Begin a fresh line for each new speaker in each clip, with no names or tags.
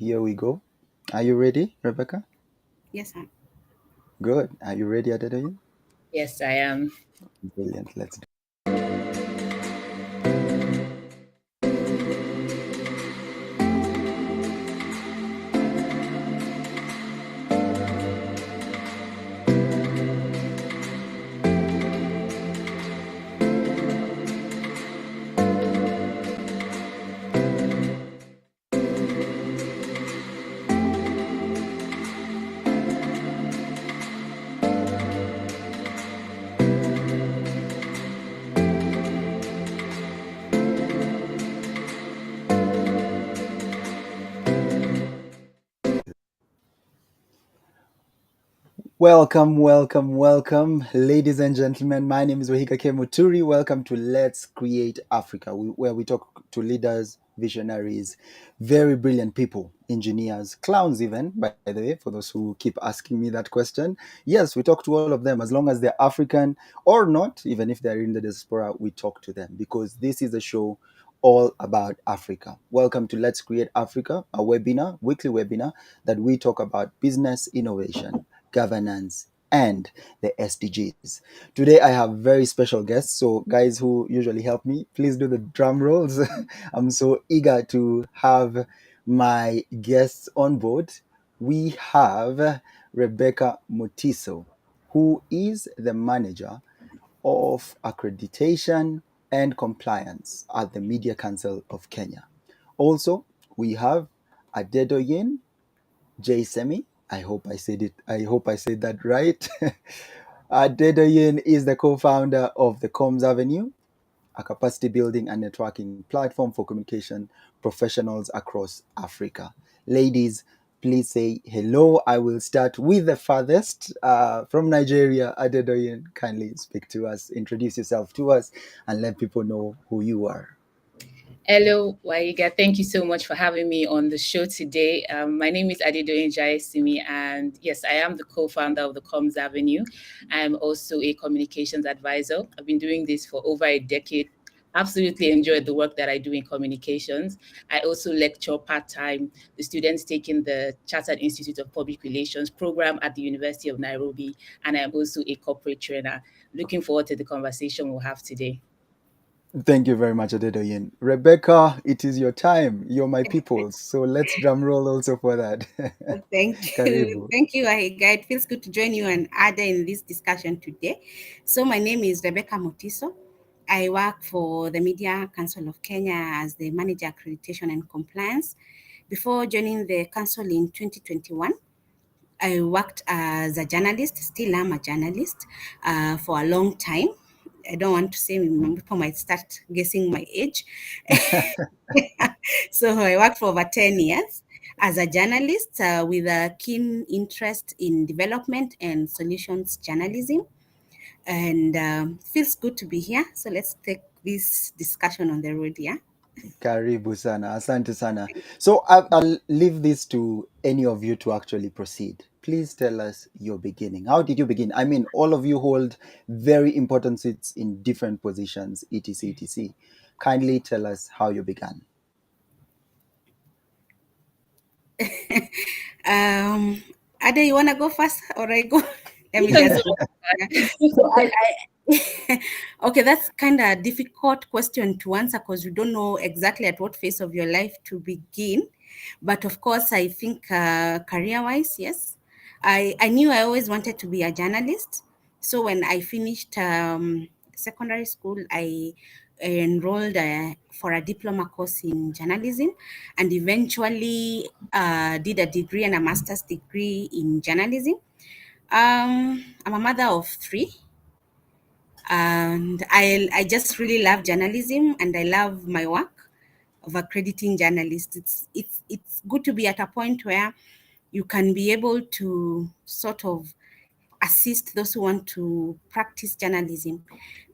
here we go. Are you ready, Rebecca?
Yes, I'm.
Good. Are you ready, Adedoyin?
Yes, I am.
Brilliant. Let's do. Welcome, ladies and gentlemen. My name is Wahika Muturi. Welcome to Let's Create Africa, where we talk to leaders, visionaries, very brilliant people, engineers, clowns, even, by the way, for those who keep asking me that question. Yes, we talk to all of them as long as they're African or not, even if they're in the diaspora, we talk to them because this is a show all about Africa. Welcome to Let's Create Africa, a webinar, weekly webinar that we talk about business innovation, governance, and the SDGs. Today I have very special guests. So guys who usually help me, please do the drum rolls. I'm so eager to have my guests on board. We have Rebecca Mutiso, who is the manager of accreditation and compliance at the Media Council of Kenya. Also, we have Adedoyin Jaiyesimi. I hope I said that right. Adedoyin is the co-founder of the COMMS Avenue, a capacity building and networking platform for communication professionals across Africa. Ladies, please say hello. I will start with the farthest from Nigeria. Adedoyin, kindly speak to us, introduce yourself to us, and let people know who you are.
Hello, Waiga. Thank you so much for having me on the show today. My name is Adedoyin Jaiyesimi, and yes, I am the co-founder of the COMMS Avenue. I'm also a communications advisor. I've been doing this for over a decade. Absolutely enjoyed the work that I do in communications. I also lecture part-time the students taking the Chartered Institute of Public Relations program at the University of Nairobi, and I'm also a corporate trainer. Looking forward to the conversation we'll have today.
Thank you very much, Adedoyin. Rebecca, it is your time. You're my people. So let's drum roll also for that.
Thank you.
Karibu.
Thank you, Ahiga. It feels good to join you and Ada in this discussion today. So, my name is Rebecca Mutiso. I work for the Media Council of Kenya as the Manager Accreditation and Compliance. Before joining the council in 2021, I worked as a journalist, still am a journalist for a long time. I don't want to say people might start guessing my age. So I worked for over 10 years as a journalist with a keen interest in development and solutions journalism. And feels good to be here. So let's take this discussion on the road, yeah?
Karibu sana, asante sana. So I'll leave this to any of you to actually proceed. Please tell us your beginning. How did you begin? I mean, all of you hold very important seats in different positions, etc., etc. Kindly tell us how you began.
Ada, you want to go first or I go? Let me
You can
just.
go.
So okay, that's kind of a difficult question to answer because you don't know exactly at what phase of your life to begin. But of course, I think career-wise, yes. I knew I always wanted to be a journalist. So when I finished secondary school, I enrolled for a diploma course in journalism and eventually did a degree and a master's degree in journalism. I'm a mother of three, and I just really love journalism and I love my work of accrediting journalists. It's good to be at a point where you can be able to sort of assist those who want to practice journalism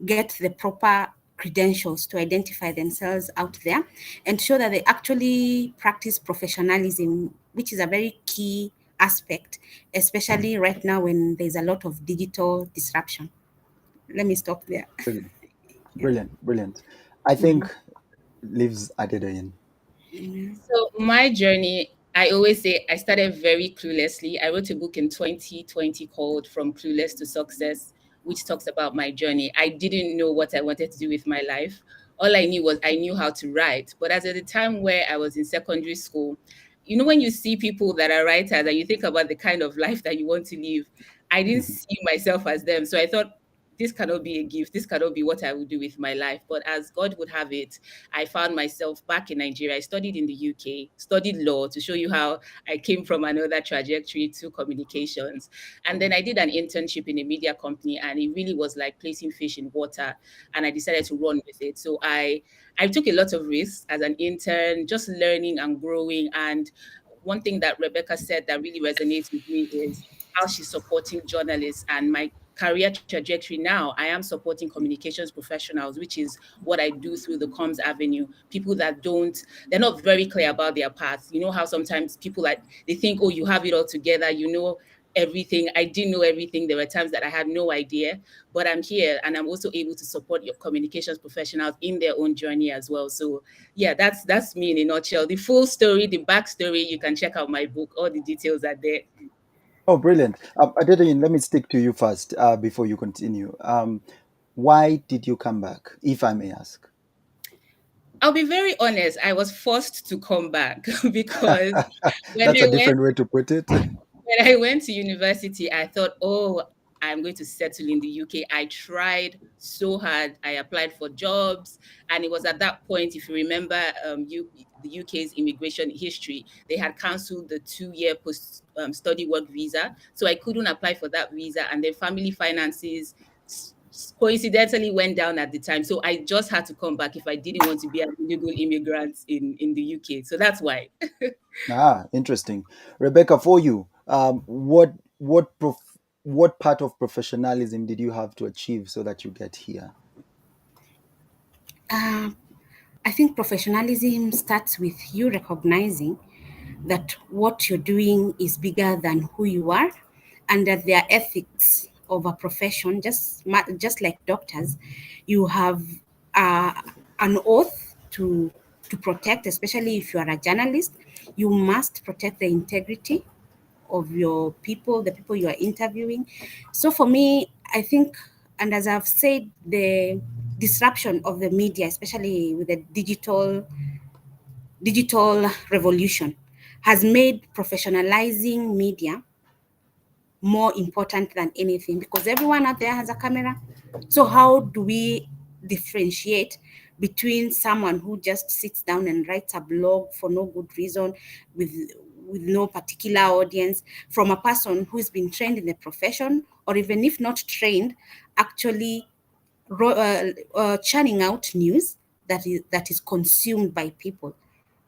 get the proper credentials to identify themselves out there and show that they actually practice professionalism, which is a very key aspect, especially right now when there's a lot of digital disruption. Let me stop there.
Brilliant,
Yeah.
brilliant. I think leaves Adedoyin.
Mhm.
So my journey I always say I started very cluelessly. I wrote a book in 2020 called From Clueless to Success, which talks about my journey. I didn't know what I wanted to do with my life. All I knew was I knew how to write. But as at the time where I was in secondary school, you know, when you see people that are writers and you think about the kind of life that you want to live, I didn't see myself as them. So I thought, this cannot be a gift. This cannot be what I would do with my life. But as God would have it, I found myself back in Nigeria. I studied in the UK, studied law to show you how I came from another trajectory to communications. And then I did an internship in a media company, and it really was like placing fish in water. And I decided to run with it. So I took a lot of risks as an intern, just learning and growing. And one thing that Rebecca said that really resonates with me is how she's supporting journalists. And my career trajectory now, I am supporting communications professionals, which is what I do through the COMMS avenue. People that they're not very clear about their path. You know how sometimes people, like, they think, oh, you have it all together, you know everything. I didn't know everything. There were times that I had no idea, but I'm here and I'm also able to support your communications professionals in their own journey as well. So yeah, that's me in a nutshell. The full story, the backstory, you can check out my book. All the details are there.
Oh, brilliant. Adedoyin, let me stick to you first before you continue. Why did you come back, if I may ask?
I'll be very honest. I was forced to come back because when
That's
I
a
went
different way to put it.
when I went to university, I thought, oh, I'm going to settle in the UK. I tried so hard. I applied for jobs. And it was at that point, if you remember the UK's immigration history, they had cancelled the 2-year post study work visa. So I couldn't apply for that visa. And then family finances coincidentally went down at the time. So I just had to come back if I didn't want to be an illegal immigrant in the UK. So that's why.
Interesting. Rebecca, for you, what part of professionalism did you have to achieve so that you get here?
Uh, I think professionalism starts with you recognizing that what you're doing is bigger than who you are, and that there are ethics of a profession. Just like doctors, you have uh, an oath to protect, especially if you are a journalist. You must protect the integrity of your people, the people you are interviewing. So for me, I think, and as I've said, the disruption of the media, especially with the digital revolution, has made professionalizing media more important than anything, because everyone out there has a camera. So how do we differentiate between someone who just sits down and writes a blog for no good reason, with no particular audience, from a person who's been trained in the profession, or even if not trained, actually churning out news that is consumed by people?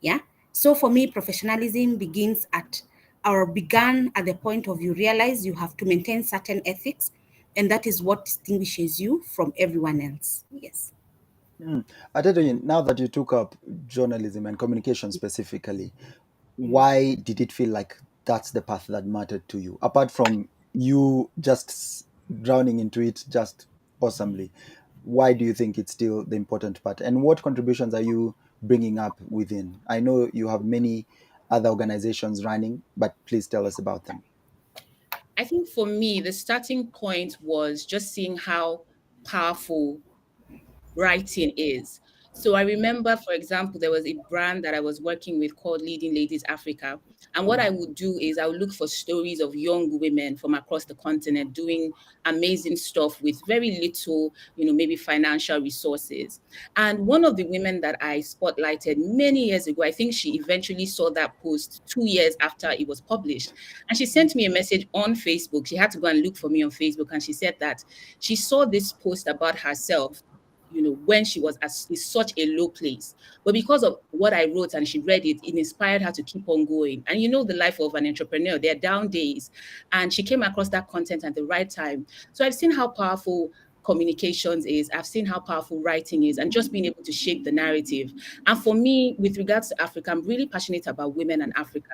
Yeah. So for me, professionalism began at the point of you realize you have to maintain certain ethics, and that is what distinguishes you from everyone else. Yes.
Hmm. Adedoyin, now that you took up journalism and communication specifically, why did it feel like that's the path that mattered to you? Apart from you just drowning into it just awesomely, why do you think it's still the important part? And what contributions are you bringing up within? I know you have many other organizations running, but please tell us about them.
I think for me, the starting point was just seeing how powerful writing is. So I remember, for example, there was a brand that I was working with called Leading Ladies Africa. And what I would do is I would look for stories of young women from across the continent doing amazing stuff with very little, maybe financial resources. And one of the women that I spotlighted many years ago, I think she eventually saw that post 2 years after it was published. And she sent me a message on Facebook. She had to go and look for me on Facebook. And she said that she saw this post about herself, when she was at such a low place. But because of what I wrote and she read it, it inspired her to keep on going. And the life of an entrepreneur, there are down days. And she came across that content at the right time. So I've seen how powerful communications is. I've seen how powerful writing is, and just being able to shape the narrative. And for me, with regards to Africa, I'm really passionate about women and Africa.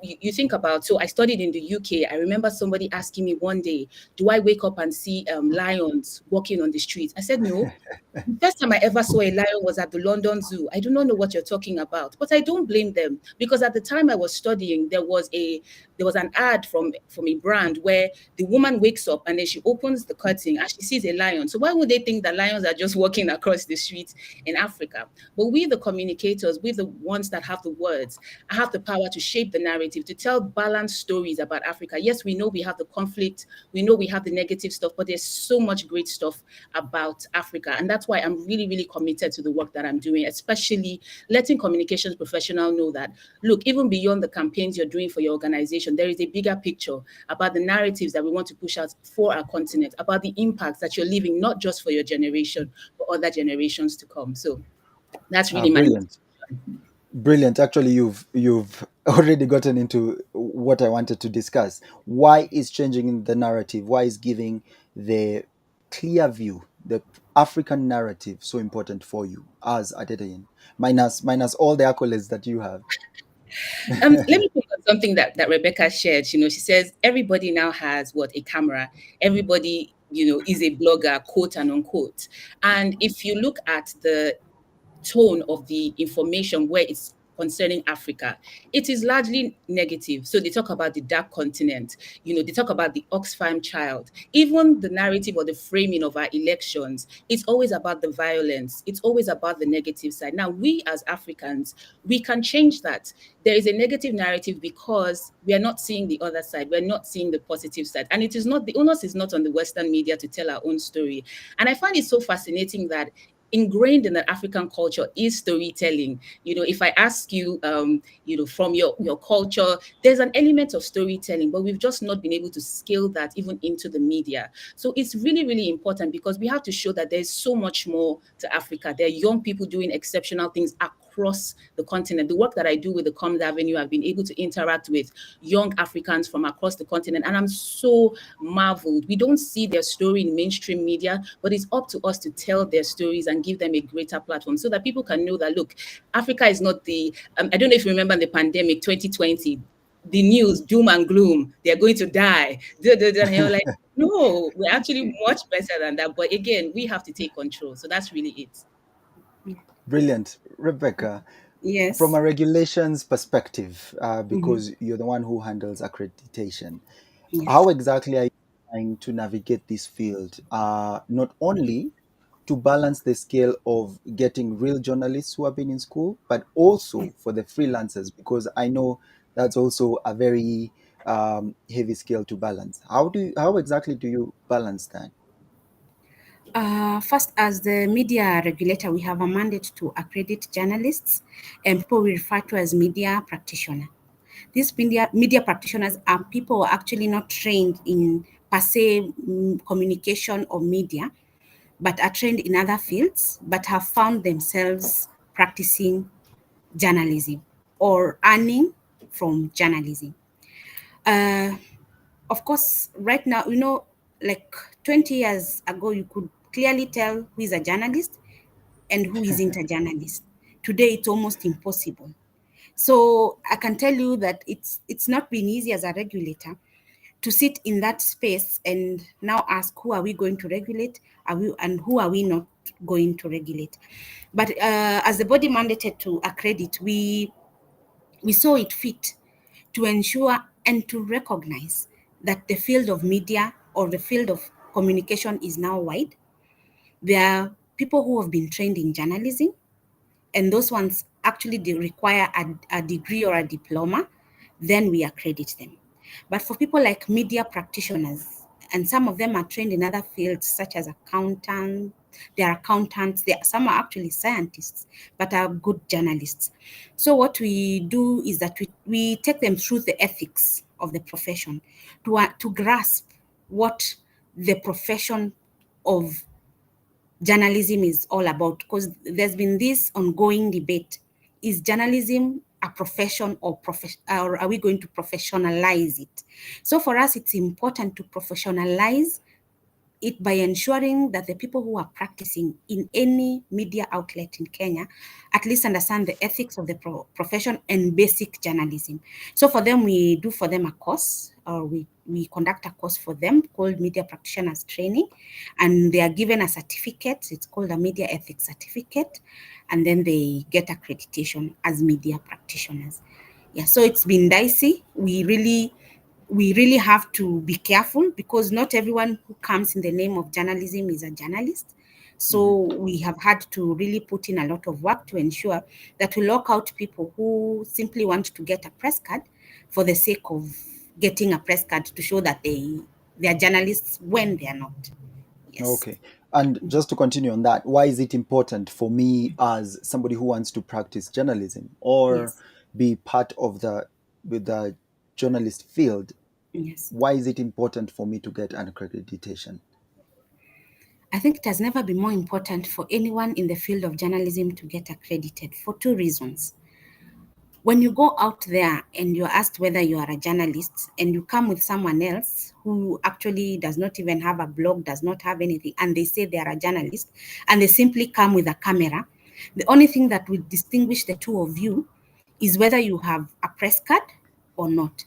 You think about, so I studied in the UK. I remember somebody asking me one day, do I wake up and see lions walking on the streets? I said, no. The first time I ever saw a lion was at the London Zoo. I do not know what you're talking about, but I don't blame them, because at the time I was studying, there was an ad from a brand where the woman wakes up and then she opens the curtain and she sees a lion. So why would they think that lions are just walking across the streets in Africa? But we, the communicators, we, the ones that have the words, have the power to shape the narrative, to tell balanced stories about Africa. Yes, we know we have the conflict, we know we have the negative stuff, but there's so much great stuff about Africa. And that's why I'm really, really committed to the work that I'm doing, especially letting communications professionals know that, look, even beyond the campaigns you're doing for your organization, there is a bigger picture about the narratives that we want to push out for our continent, about the impacts that you're leaving, not just for your generation, but other generations to come. So that's really my
Brilliant. Brilliant. Actually, you've already gotten into what I wanted to discuss. Why is changing the narrative? Why is giving the clear view, the African narrative, so important for you as Adedoyin? Minus all the accolades that you have.
Let me pick on something that Rebecca shared. She says everybody now has what, a camera. Everybody, is a blogger, quote and unquote. And if you look at the tone of the information where it's concerning Africa, it is largely negative. So they talk about the dark continent, they talk about the Oxfam child. Even the narrative or the framing of our elections, it's always about the violence. It's always about the negative side. Now, we as Africans, we can change that. There is a negative narrative because we are not seeing the other side. We're not seeing the positive side. And it is not, the onus is not on the Western media to tell our own story. And I find it so fascinating that ingrained in the African culture is storytelling. If I ask you, from your culture, there's an element of storytelling, but we've just not been able to scale that even into the media. So it's really, really important, because we have to show that there's so much more to Africa. There are young people doing exceptional things across the continent. The work that I do with the COMMS Avenue, I've been able to interact with young Africans from across the continent, and I'm so marveled. We don't see their story in mainstream media, but it's up to us to tell their stories and give them a greater platform so that people can know that, look, Africa is not the, I don't know if you remember the pandemic 2020, the news, doom and gloom, they're going to die. And you're like, no, we're actually much better than that. But again, we have to take control. So that's really it.
Brilliant. Rebecca, from
Yes.
a regulations perspective,
Mhm.
because you're the one who handles accreditation,
Yes.
how exactly are you trying to navigate this field? Not only to balance the scale of getting real journalists who have been in school, but also for the freelancers, because I know that's also a very heavy scale to balance. How exactly do you balance that?
First, as the media regulator, we have a mandate to accredit journalists and people we refer to as media practitioners. These media practitioners are people who are actually not trained in per se communication or media, but are trained in other fields, but have found themselves practicing journalism or earning from journalism. Uh, of course, right now, like 20 years ago, you could clearly tell who is a journalist and who isn't a journalist. Today, it's almost impossible. So I can tell you that it's not been easy as a regulator to sit in that space and now ask who are we going to regulate, and who are we not going to regulate. But as the body mandated to accredit, we saw it fit to ensure and to recognize that the field of media or the field of communication is now wide. There are people who have been trained in journalism, and those ones actually they require a degree or a diploma, then we accredit them. But for people like media practitioners, and some of them are trained in other fields such as accountants, some are actually scientists, but are good journalists. So what we do is that we take them through the ethics of the profession to grasp what the profession of journalism is all about, because there's been this ongoing debate: is journalism a profession, or are we going to professionalize it? So for us, it's important to professionalize it by ensuring that the people who are practicing in any media outlet in Kenya at least understand the ethics of the profession and basic journalism. So for them, we do for them a course, or we conduct a course for them called Media Practitioners Training, and they are given a certificate. It's called a Media Ethics Certificate, and then they get accreditation as media practitioners. Yeah, so it's been dicey. We really have to be careful because not everyone who comes in the name of journalism is a journalist. So we have had to really put in a lot of work to ensure that we lock out people who simply want to get a press card for the sake of getting a press card to show that they are journalists when they are not. Yes.
Okay. And just to continue on that, why is it important for me as somebody who wants to practice journalism or
Yes.
be part of the with the journalist field?
Yes.
Why is it important for me to get an accreditation?
I think it has never been more important for anyone in the field of journalism to get accredited for two reasons. When you go out there and you're asked whether you are a journalist and you come with someone else who actually does not even have a blog, does not have anything, and they say they are a journalist and they simply come with a camera, the only thing that will distinguish the two of you is whether you have a press card or not.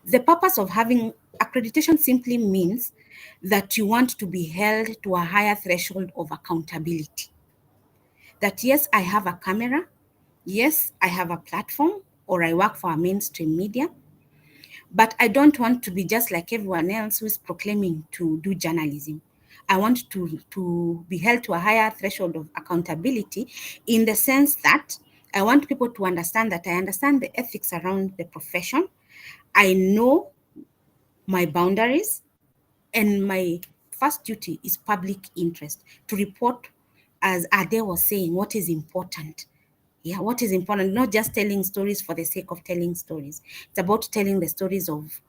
The purpose of having accreditation simply means that you want to be held to a higher threshold of accountability. That yes, I have a camera, yes, I have a platform, or I work for a mainstream media, but I don't want to be just like everyone else who's proclaiming to do journalism. I want to be held to a higher threshold of accountability in the sense that I want people to understand that I understand the ethics around the profession. I know my boundaries, and my first duty is public interest to report, as Ade was saying, what is important. Yeah, what is important, not just telling stories for the sake of telling stories. It's about telling the stories of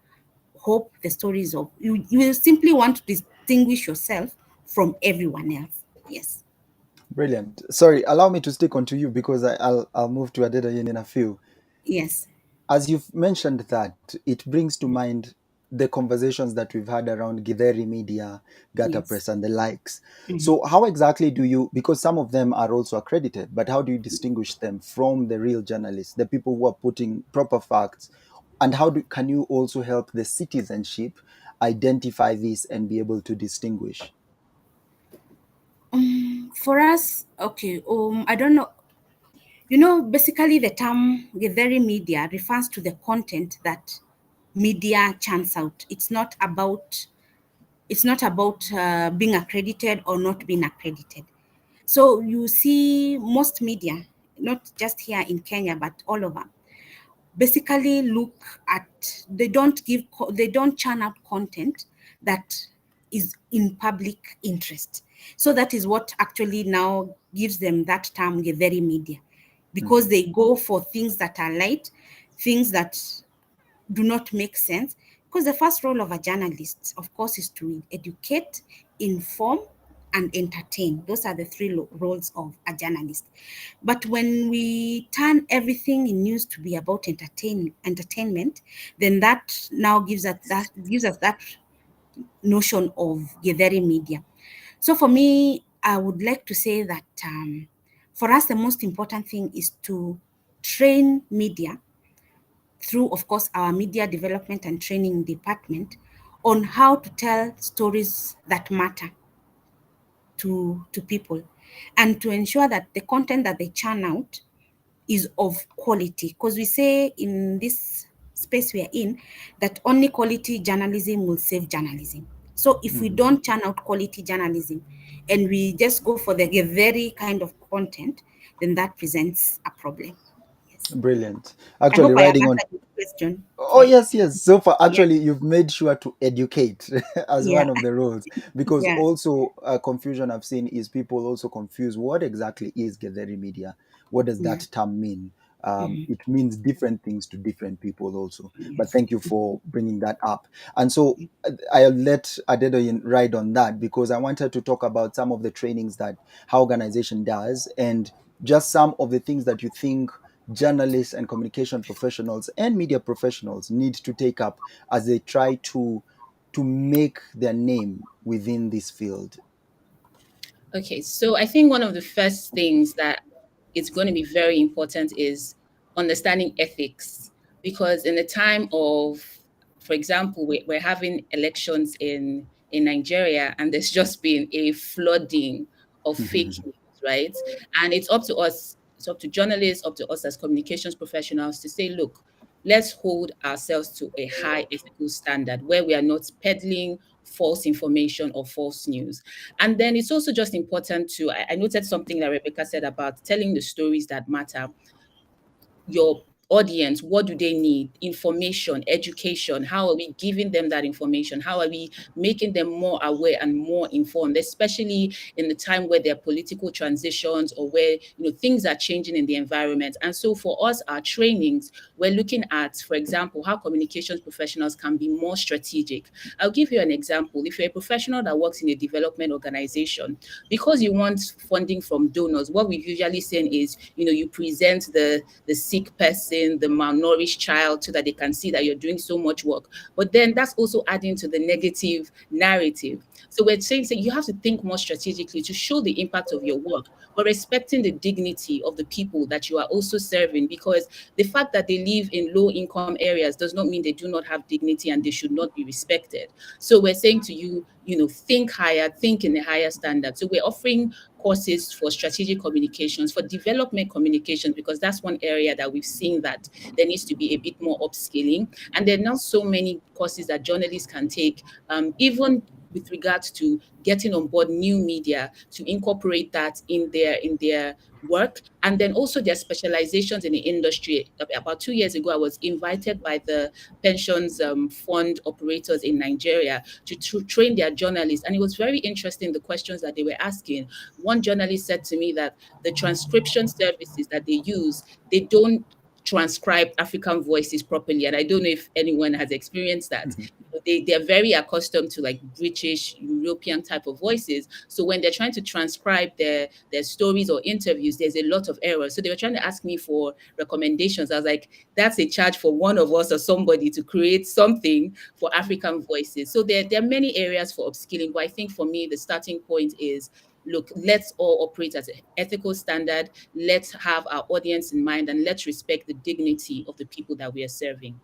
hope, the stories of you simply want to distinguish yourself from everyone else. Yes.
Brilliant. Sorry, allow me to stick on to you because I'll move to Adedoyin in a few.
Yes.
As you've mentioned that, it brings to mind the conversations that we've had around Githeri Media, Gata
Yes.
Press, and the likes.
Mhm.
So, how exactly do you, because some of them are also accredited, but how do you distinguish them from the real journalists, the people who are putting proper facts? And can you also help the citizenship identify this and be able to distinguish?
For us, okay, I don't know. Basically the term Githeri media refers to the content that media churns out. It's not about being accredited or not being accredited. So you see most media, not just here in Kenya, but all over, basically look at, they don't churn out content that is in public interest. So that is what actually now gives them that term Githeri media, because
Mhm.
they go for things that are light, things that do not make sense. Because the first role of a journalist, of course, is to educate, inform, and entertain. Those are the three roles of a journalist. But when we turn everything in news to be about entertainment, then that now gives us that notion of Githeri media. So for me, I would like to say that for us, the most important thing is to train media through, of course, our media development and training department on how to tell stories that matter to people, and to ensure that the content that they churn out is of quality. Because we say in this space we are in that only quality journalism will save journalism. So if we
Mhm.
don't churn out quality journalism and we just go for the very kind of content, then that presents a problem. Yes.
Brilliant.
I
Actually,
hope I have
riding on.
answered your question.
Oh, yes, yes. So far,
Yes.
actually, you've made sure to educate as
Yeah.
one of the roles, because
Yeah.
also confusion I've seen is people also confuse what exactly is Getheri media. What does
Yeah.
that term mean?
Mhm.
It means different things to different people also. But
Yes.
thank you for bringing that up. And so I'll let Adedoyin ride on that because I wanted to talk about some of the trainings that our organization does and just some of the things that you think journalists and communication professionals and media professionals need to take up as they try to to make their name within this field?
Okay, so I think one of the first things that is going to be very important is understanding ethics. Because in the time of, for example, we're having elections in Nigeria, and there's just been a flooding of fake news, right? And it's up to us, it's up to journalists, up to us as communications professionals to say, look, let's hold ourselves to a high ethical standard where we are not peddling false information or false news. And then it's also just important to, I noted something that Rebecca said about telling the stories that matter. Your audience, what do they need? Information, education. How are we giving them that information? How are we making them more aware and more informed, especially in the time where there are political transitions or where things are changing in the environment? And so for us, our trainings, we're looking at, for example, how communications professionals can be more strategic. I'll give you an example. If you're a professional that works in a development organization, because you want funding from donors, what we've usually seen is, you present the sick person, the malnourished child, so that they can see that you're doing so much work. But then that's also adding to the negative narrative. So we're saying you have to think more strategically to show the impact of your work, but respecting the dignity of the people that you are also serving, because the fact that they live in low income areas does not mean they do not have dignity and they should not be respected. So we're saying to you, think higher, think in a higher standard. So we're offering courses for strategic communications, for development communications, because that's one area that we've seen that there needs to be a bit more upskilling. And there are now so many courses that journalists can take, even with regards to getting on board new media, to incorporate that in their work, and then also their specializations in the industry. About 2 years ago, I was invited by the pensions fund operators in Nigeria to train their journalists, and it was very interesting the questions that they were asking. One journalist said to me that the transcription services that they use, they don't transcribe African voices properly. And I don't know if anyone has experienced that. They're very accustomed to like British, European type of voices. So when they're trying to transcribe their stories or interviews, there's a lot of errors. So they were trying to ask me for recommendations. I was like, that's a charge for one of us or somebody to create something for African voices. So there are many areas for upskilling, but I think for me, the starting point is, look, let's all operate at an ethical standard. Let's have our audience in mind, and let's respect the dignity of the people that we are serving.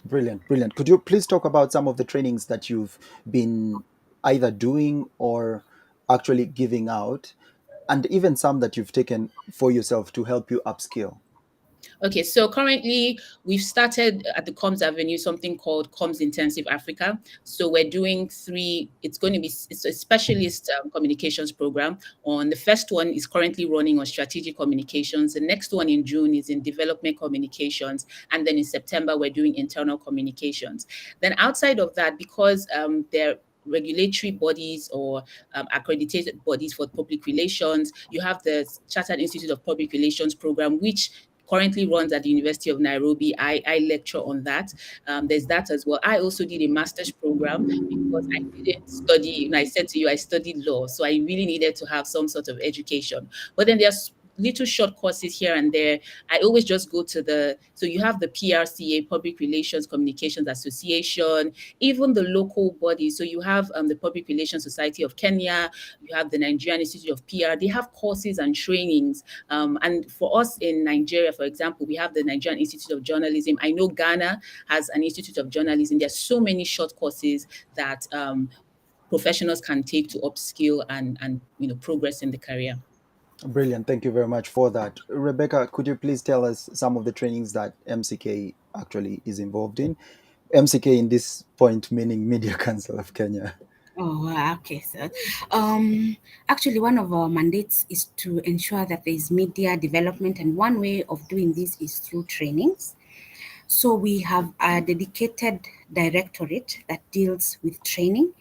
Brilliant, brilliant. Could you please talk about some of the trainings that you've been either doing or actually giving out, and even some that you've taken for yourself to help you upskill?
Okay, so currently we've started at the COMMS Avenue something called COMMS Intensive Africa. So we're doing three. It's going to be it's a specialist communications program. On the first one is currently running on strategic communications. The next one in June is in development communications, and then in September we're doing internal communications. Then outside of that, because there regulatory bodies or accredited bodies for public relations. You have the Chartered Institute of Public Relations program, which currently runs at the University of Nairobi. I lecture on that. There's that as well. I also did a master's program because I didn't study. I said to you, I studied law, so I really needed to have some sort of education. But then there's little short courses here and there. I always just go to so you have the PRCA, Public Relations Communications Association, even the local bodies. So you have the Public Relations Society of Kenya, you have the Nigerian Institute of PR. They have courses and trainings. And for us in Nigeria, for example, we have the Nigerian Institute of Journalism. I know Ghana has an Institute of Journalism. There's so many short courses that professionals can take to upskill and progress in the career.
Brilliant. Thank you very much for that. Rebecca, could you please tell us some of the trainings that MCK actually is involved in? MCK in this point meaning Media Council of Kenya.
Oh, okay. So, actually, one of our mandates is to ensure that there is media development, and one way of doing this is through trainings. So we have a dedicated directorate that deals with training,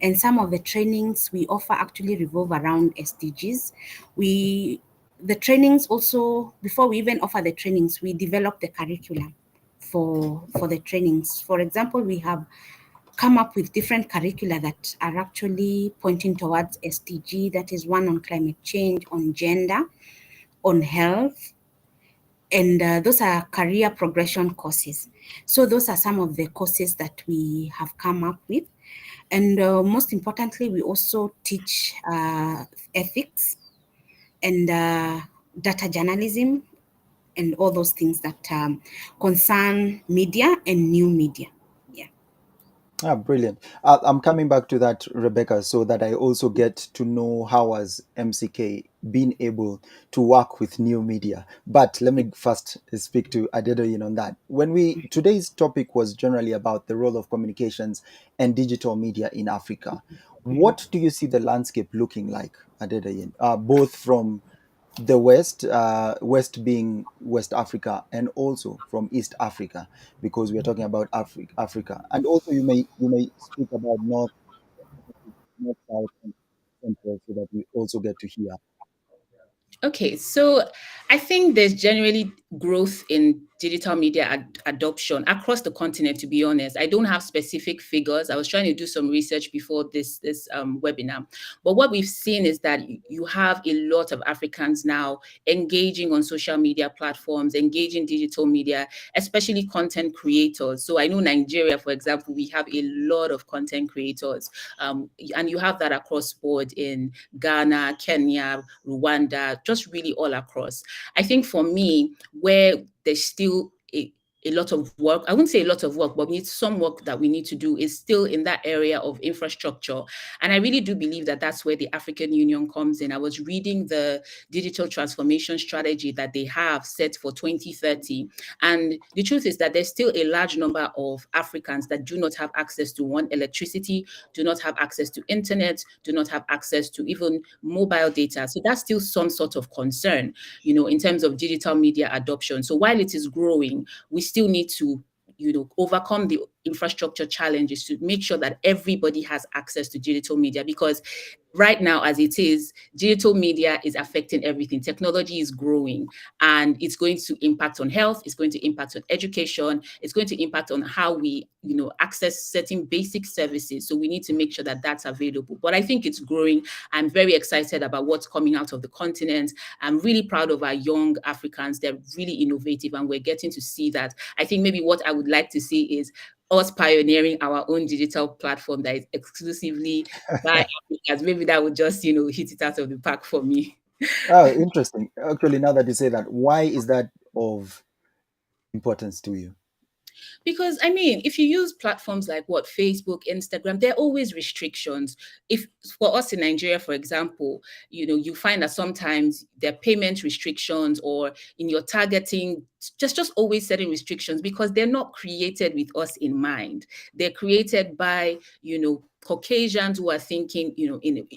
and some of the trainings we offer actually revolve around SDGs. The trainings also, before we even offer the trainings, we develop the curriculum for the trainings. For example, we have come up with different curricula that are actually pointing towards SDG, that is one on climate change, on gender, on health, And those are career progression courses. So those are some of the courses that we have come up with. And most importantly, we also teach ethics and data journalism and all those things that concern media and new media. Yeah.
Ah, brilliant. I'm coming back to that, Rebecca, so that I also get to know how has MCK been able to work with new media. But let me first speak to Adedoyin on that. Today's topic was generally about the role of communications and digital media in Africa. What do you see the landscape looking like, Adedoyin? Both from the West being West Africa, and also from East Africa, because we are talking about Africa. And also you may speak about North, South, and Central, so that we also get to hear.
Okay, so I think there's generally growth in digital media adoption across the continent. To be honest, I don't have specific figures. I was trying to do some research before this webinar, but what we've seen is that you have a lot of Africans now engaging on social media platforms, engaging digital media, especially content creators. So I know Nigeria, for example, we have a lot of content creators, and you have that across board in Ghana, Kenya, Rwanda, just really all across. I think for me, where there's still a lot of work, I wouldn't say a lot of work, but we need some work that we need to do is still in that area of infrastructure. And I really do believe that that's where the African Union comes in. I was reading the digital transformation strategy that they have set for 2030. And the truth is that there's still a large number of Africans that do not have access to one, electricity, do not have access to internet, do not have access to even mobile data. So that's still some sort of concern, in terms of digital media adoption. So while it is growing, we still need to overcome the infrastructure challenges to make sure that everybody has access to digital media, because right now, as it is, digital media is affecting everything. Technology is growing, and it's going to impact on health, it's going to impact on education, it's going to impact on how we access certain basic services. So we need to make sure that that's available. But I think it's growing. I'm very excited about what's coming out of the continent. I'm really proud of our young Africans. They're really innovative, and we're getting to see that. I think maybe what I would like to see is us pioneering our own digital platform that is exclusively by Africans. Maybe that would just, hit it out of the park for me.
Oh, interesting. Actually, now that you say that, why is that of importance to you?
Because I mean, if you use platforms like Facebook, Instagram, there are always restrictions. If for us in Nigeria, for example, you find that sometimes there are payment restrictions, or in your targeting, just always setting restrictions, because they're not created with us in mind. They're created by, Caucasians who are thinking, in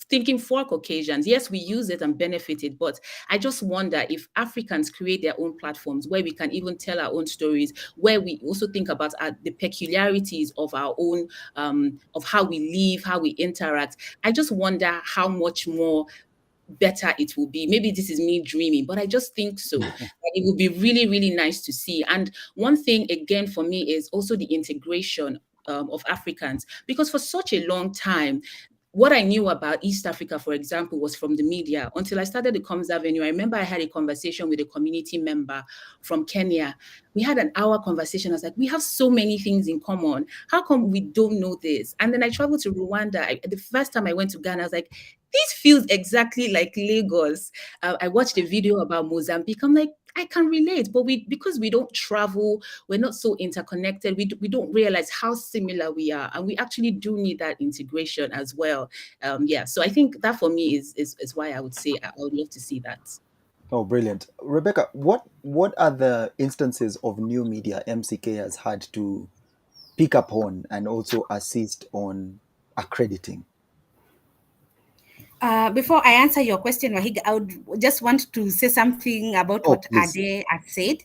thinking for Caucasians. Yes, we use it and benefit it, but I just wonder if Africans create their own platforms where we can even tell our own stories, where we also think about the peculiarities of our own, of how we live, how we interact. I just wonder how much more better it will be. Maybe this is me dreaming, but I just think so. That it would be really, really nice to see. And one thing, again, for me is also the integration of Africans, because for such a long time, what I knew about East Africa, for example, was from the media. Until I started the COMMS Avenue, I remember I had a conversation with a community member from Kenya. We had an hour conversation. I was like, we have so many things in common. How come we don't know this? And then I traveled to Rwanda. The first time I went to Ghana, I was like, this feels exactly like Lagos. I watched a video about Mozambique. I'm like, I can relate, but because we don't travel, we're not so interconnected. We don't realize how similar we are, and we actually do need that integration as well. Yeah, so I think that for me is why I would say I would love to see that.
Oh, brilliant. Rebecca, what are the instances of new media MCK has had to pick up on and also assist on accrediting?
Before I answer your question, Wahig, I would just want to say something about
Oh,
what
please,
Ade had said.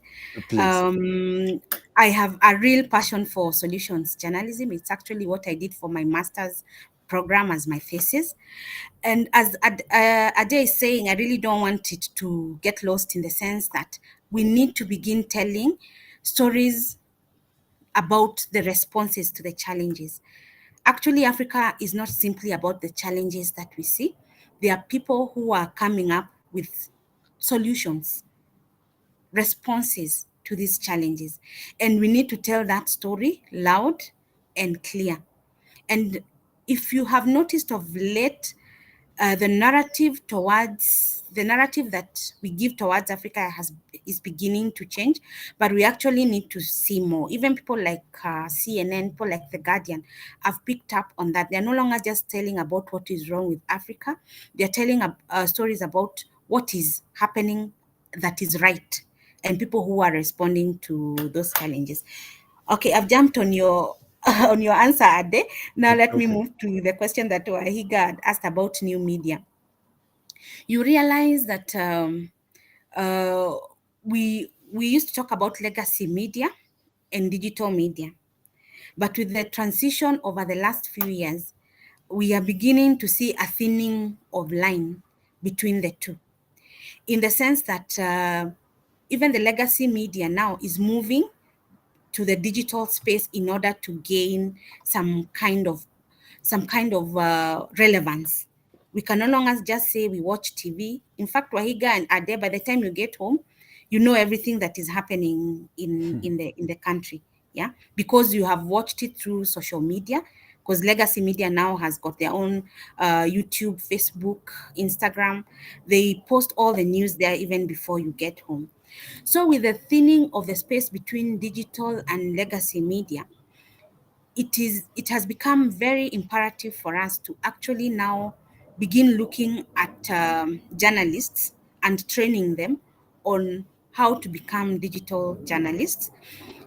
please.
I have a real passion for solutions journalism. It's actually what I did for my master's program as my thesis. And as Ade is saying, I really don't want it to get lost in the sense that we need to begin telling stories about the responses to the challenges. Actually, Africa is not simply about the challenges that we see. There are people who are coming up with solutions, responses to these challenges. And we need to tell that story loud and clear. And if you have noticed of late, the narrative that we give towards Africa is beginning to change, but we actually need to see more. Even people like CNN, people like The Guardian have picked up on that. They're no longer just telling about what is wrong with Africa. They're telling stories about what is happening that is right, and people who are responding to those challenges. Okay, I've jumped on your on your answer, Ade. Now let me
Okay.
move to the question that Wahiga had asked about new media. You realize that uh, we used to talk about legacy media and digital media, but with the transition over the last few years, we are beginning to see a thinning of line between the two, in the sense that even the legacy media now is moving to the digital space in order to gain some kind of relevance. We can no longer just say we watch TV. In fact, Wahiga and Ade, by the time you get home, you know everything that is happening in the country. Yeah, because you have watched it through social media. Because legacy media now has got their own YouTube, Facebook, Instagram. They post all the news there even before you get home. So with the thinning of the space between digital and legacy media, it has become very imperative for us to actually now begin looking at journalists and training them on how to become digital journalists.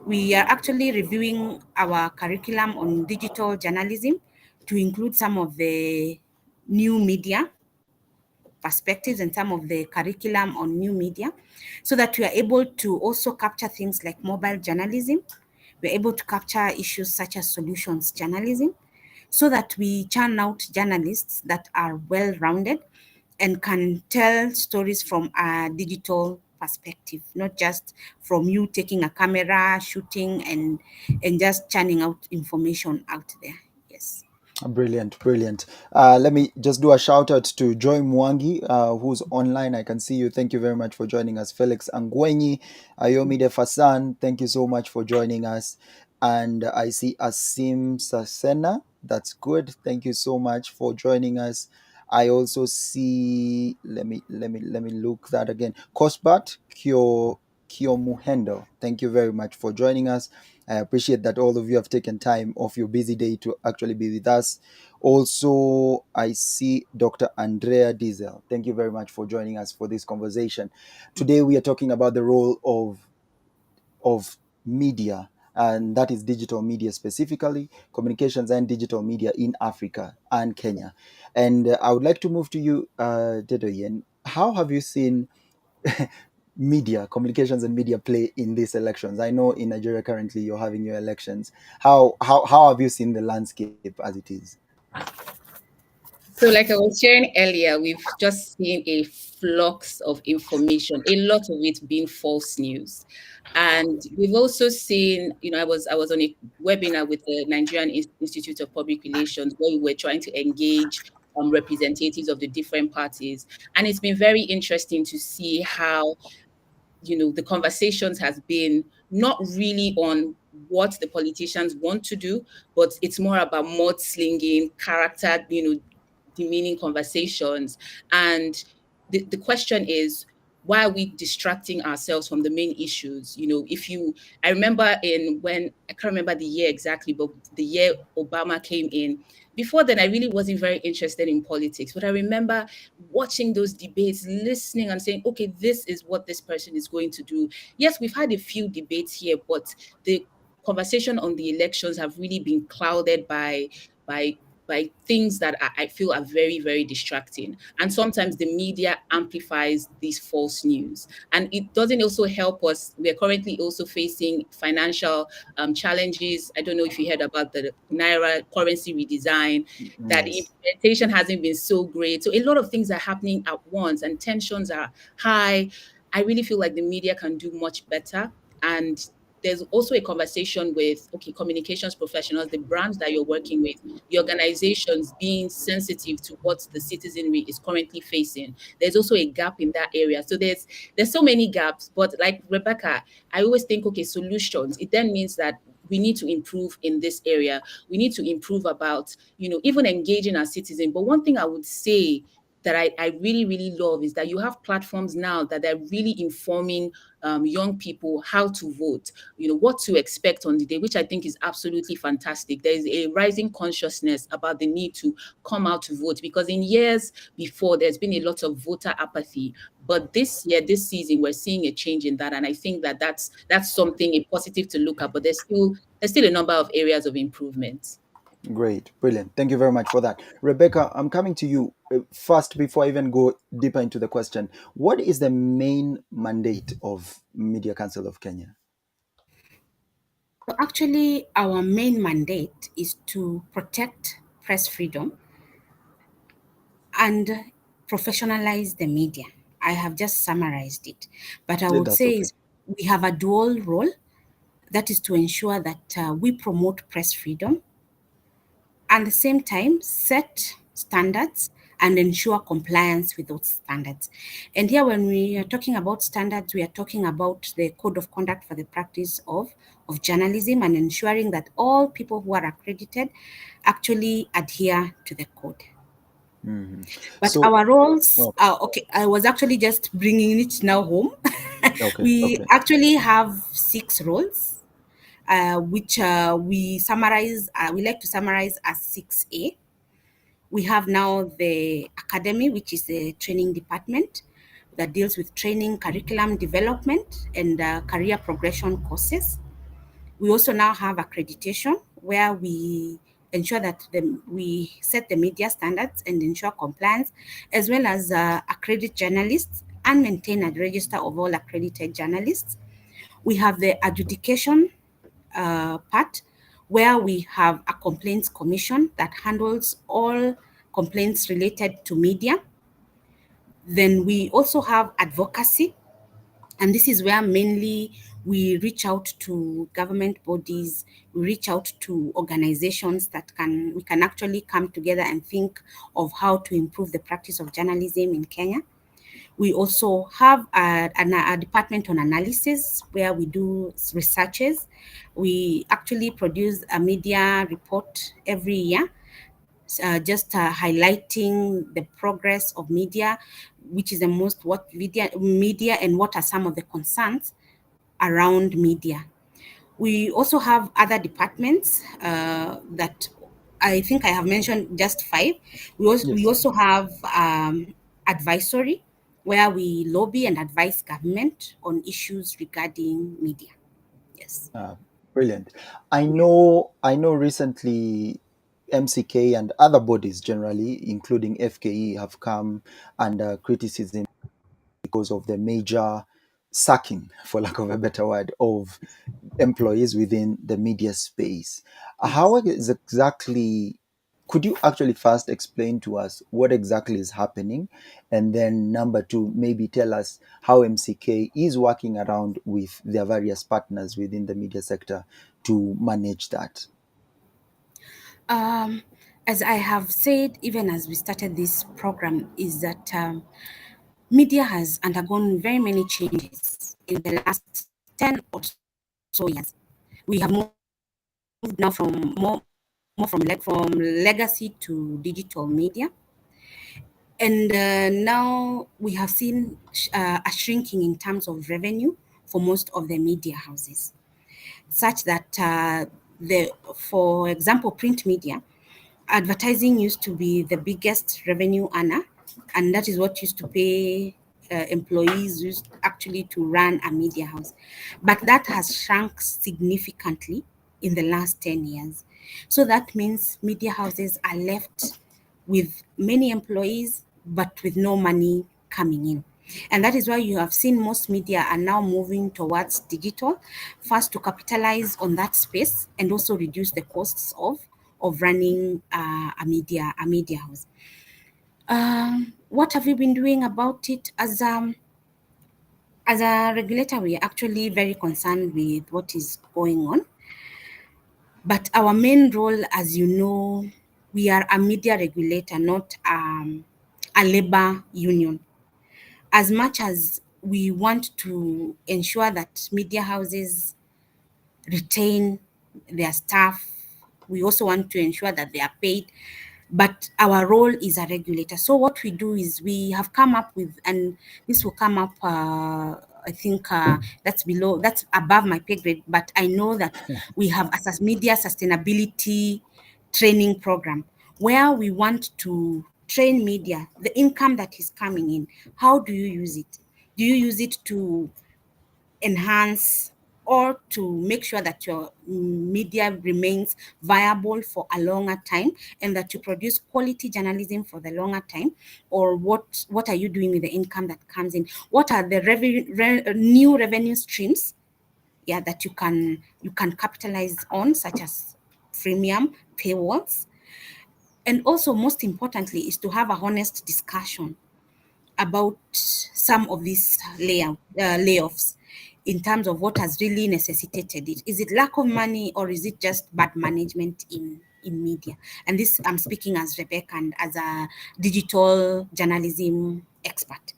We are actually reviewing our curriculum on digital journalism to include some of the new media perspectives and some of the curriculum on new media, so that we are able to also capture things like mobile journalism. We're able to capture issues such as solutions journalism, so that we churn out journalists that are well-rounded and can tell stories from a digital perspective, not just from you taking a camera, shooting, and just churning out information out there. Yes.
Brilliant, brilliant. Let me just do a shout out to Joy Mwangi, who's online. I can see you. Thank you very much for joining us. Felix Angwenyi, Ayomide Fasan, thank you so much for joining us. And I see Asim Sasena. That's good. Thank you so much for joining us. I also see. Let me look that again. Kosbat Kyomuhendo. Thank you very much for joining us. I appreciate that all of you have taken time off your busy day to actually be with us. Also, I see Dr. Andrea Diesel. Thank you very much for joining us for this conversation. Today, we are talking about the role of media, and that is digital media specifically, communications and digital media in Africa and Kenya. And I would like to move to you, Dedoyen. How have you seen media, communications and media play in these elections? I know in Nigeria currently you're having your elections. How have you seen the landscape as it is?
So, like I was sharing earlier, we've just seen a flux of information, a lot of it being false news. And we've also seen, I was on a webinar with the Nigerian Institute of Public Relations where we were trying to engage representatives of the different parties. And it's been very interesting to see how the conversations has been not really on what the politicians want to do, but it's more about mudslinging, character, demeaning conversations. And the question is, why are we distracting ourselves from the main issues? I remember when I can't remember the year exactly, but the year Obama came in. Before then, I really wasn't very interested in politics, but I remember watching those debates, listening and saying, okay, this is what this person is going to do. Yes, we've had a few debates here, but the conversation on the elections have really been clouded by by things that I feel are very, very distracting. And sometimes the media amplifies these false news. And it doesn't also help us. We're currently also facing financial challenges. I don't know if you heard about the Naira currency redesign, that the
Yes.
implementation hasn't been so great. So a lot of things are happening at once and tensions are high. I really feel like the media can do much better. And there's also a conversation with, okay, communications professionals, the brands that you're working with, the organizations being sensitive to what the citizenry is currently facing. There's also a gap in that area. So there's so many gaps. But like Rebecca, I always think, okay, solutions. It then means that we need to improve in this area. We need to improve about, even engaging our citizen. But one thing I would say that I really, really love is that you have platforms now that are really informing young people how to vote, what to expect on the day, which I think is absolutely fantastic. There is a rising consciousness about the need to come out to vote, because in years before, there's been a lot of voter apathy. But this year, this season, we're seeing a change in that. And I think that that's something, a positive to look at, but there's still a number of areas of improvement.
Great, brilliant. Thank you very much for that. Rebecca, I'm coming to you first before I even go deeper into the question. What is the main mandate of Media Council of Kenya?
So actually, our main mandate is to protect press freedom and professionalize the media. I have just summarized it, but I
Yeah,
would
that's
say
okay.
is we have a dual role, that is to ensure that we promote press freedom and at the same time set standards and ensure compliance with those standards. And here, when we are talking about standards, we are talking about the code of conduct for the practice of journalism and ensuring that all people who are accredited actually adhere to the code.
Mhm.
But
So,
our roles,
okay,
okay, I was actually just bringing it now home.
okay,
We
okay.
actually have 6 roles, which we like to summarize as 6A. We have now the academy, which is a training department that deals with training, curriculum development, and career progression courses. We also now have accreditation, where we ensure that we set the media standards and ensure compliance, as well as accredit journalists and maintain a register of all accredited journalists. We have the adjudication part, where we have a complaints commission that handles all complaints related to media. Then we also have advocacy, and this is where mainly we reach out to government bodies, we reach out to organizations that we can actually come together and think of how to improve the practice of journalism in Kenya. We also have a department on analysis, where we do researches. We actually produce a media report every year, just highlighting the progress of media, which is the most what media and what are some of the concerns around media. We also have other departments that I think I have mentioned just 5. We
Yes.
also have advisory, where we lobby and advise government on issues regarding media. Yes.
Brilliant.
Yeah.
I know recently MCK and other bodies generally, including FKE, have come under criticism because of the major sacking, for lack of a better word, of employees within the media space. How
Yes.
is exactly, could you actually first explain to us what exactly is happening? And then, number two, maybe tell us how MCK is working around with their various partners within the media sector to manage that.
Um, as I have said, even as we started this program, is that media has undergone very many changes in the last 10 or so years. We have moved now from legacy to digital media. And now we have seen a shrinking in terms of revenue for most of the media houses, such that for example, print media, advertising used to be the biggest revenue earner, and that is what used to pay employees used actually to run a media house. But that has shrunk significantly in the last 10 years. So that means media houses are left with many employees but with no money coming in. And that is why you have seen most media are now moving towards digital, first to capitalize on that space and also reduce the costs of running a media house. What have we been doing about it? As a regulator, we are actually very concerned with what is going on. But our main role, as you know, we are a media regulator, not a labor union. As much as we want to ensure that media houses retain their staff, we also want to ensure that they are paid, but our role is a regulator. So what we do is we have come up with, and this will come up, I think that's above my pay grade, but I know that we have a media sustainability training program where we want to train media, the income that is coming in, how do you use it? Do you use it to enhance or to make sure that your media remains viable for a longer time and that you produce quality journalism for the longer time? Or what are you doing with the income that comes in? What are the new revenue streams, yeah, that you can capitalize on, such as freemium, paywalls? And also, most importantly, is to have a honest discussion about some of these layoffs, in terms of what has really necessitated it. Is it lack of money, or is it just bad management in media? And this, I'm speaking as Rebecca and as a digital journalism expert.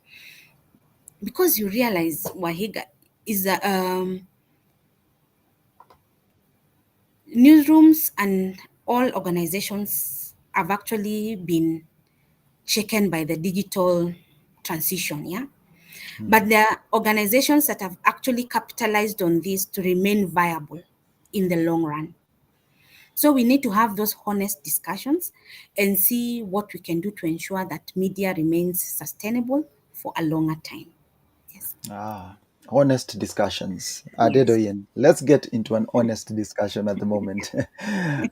Because you realize, Wahiga, is that newsrooms and all organizations have actually been shaken by the digital transition, yeah? But there are organizations that have actually capitalized on this to remain viable in the long run. So we need to have those honest discussions and see what we can do to ensure that media remains sustainable for a longer time. Yes.
Ah, honest discussions.
Yes.
Adedoyin, let's get into an honest discussion at the moment.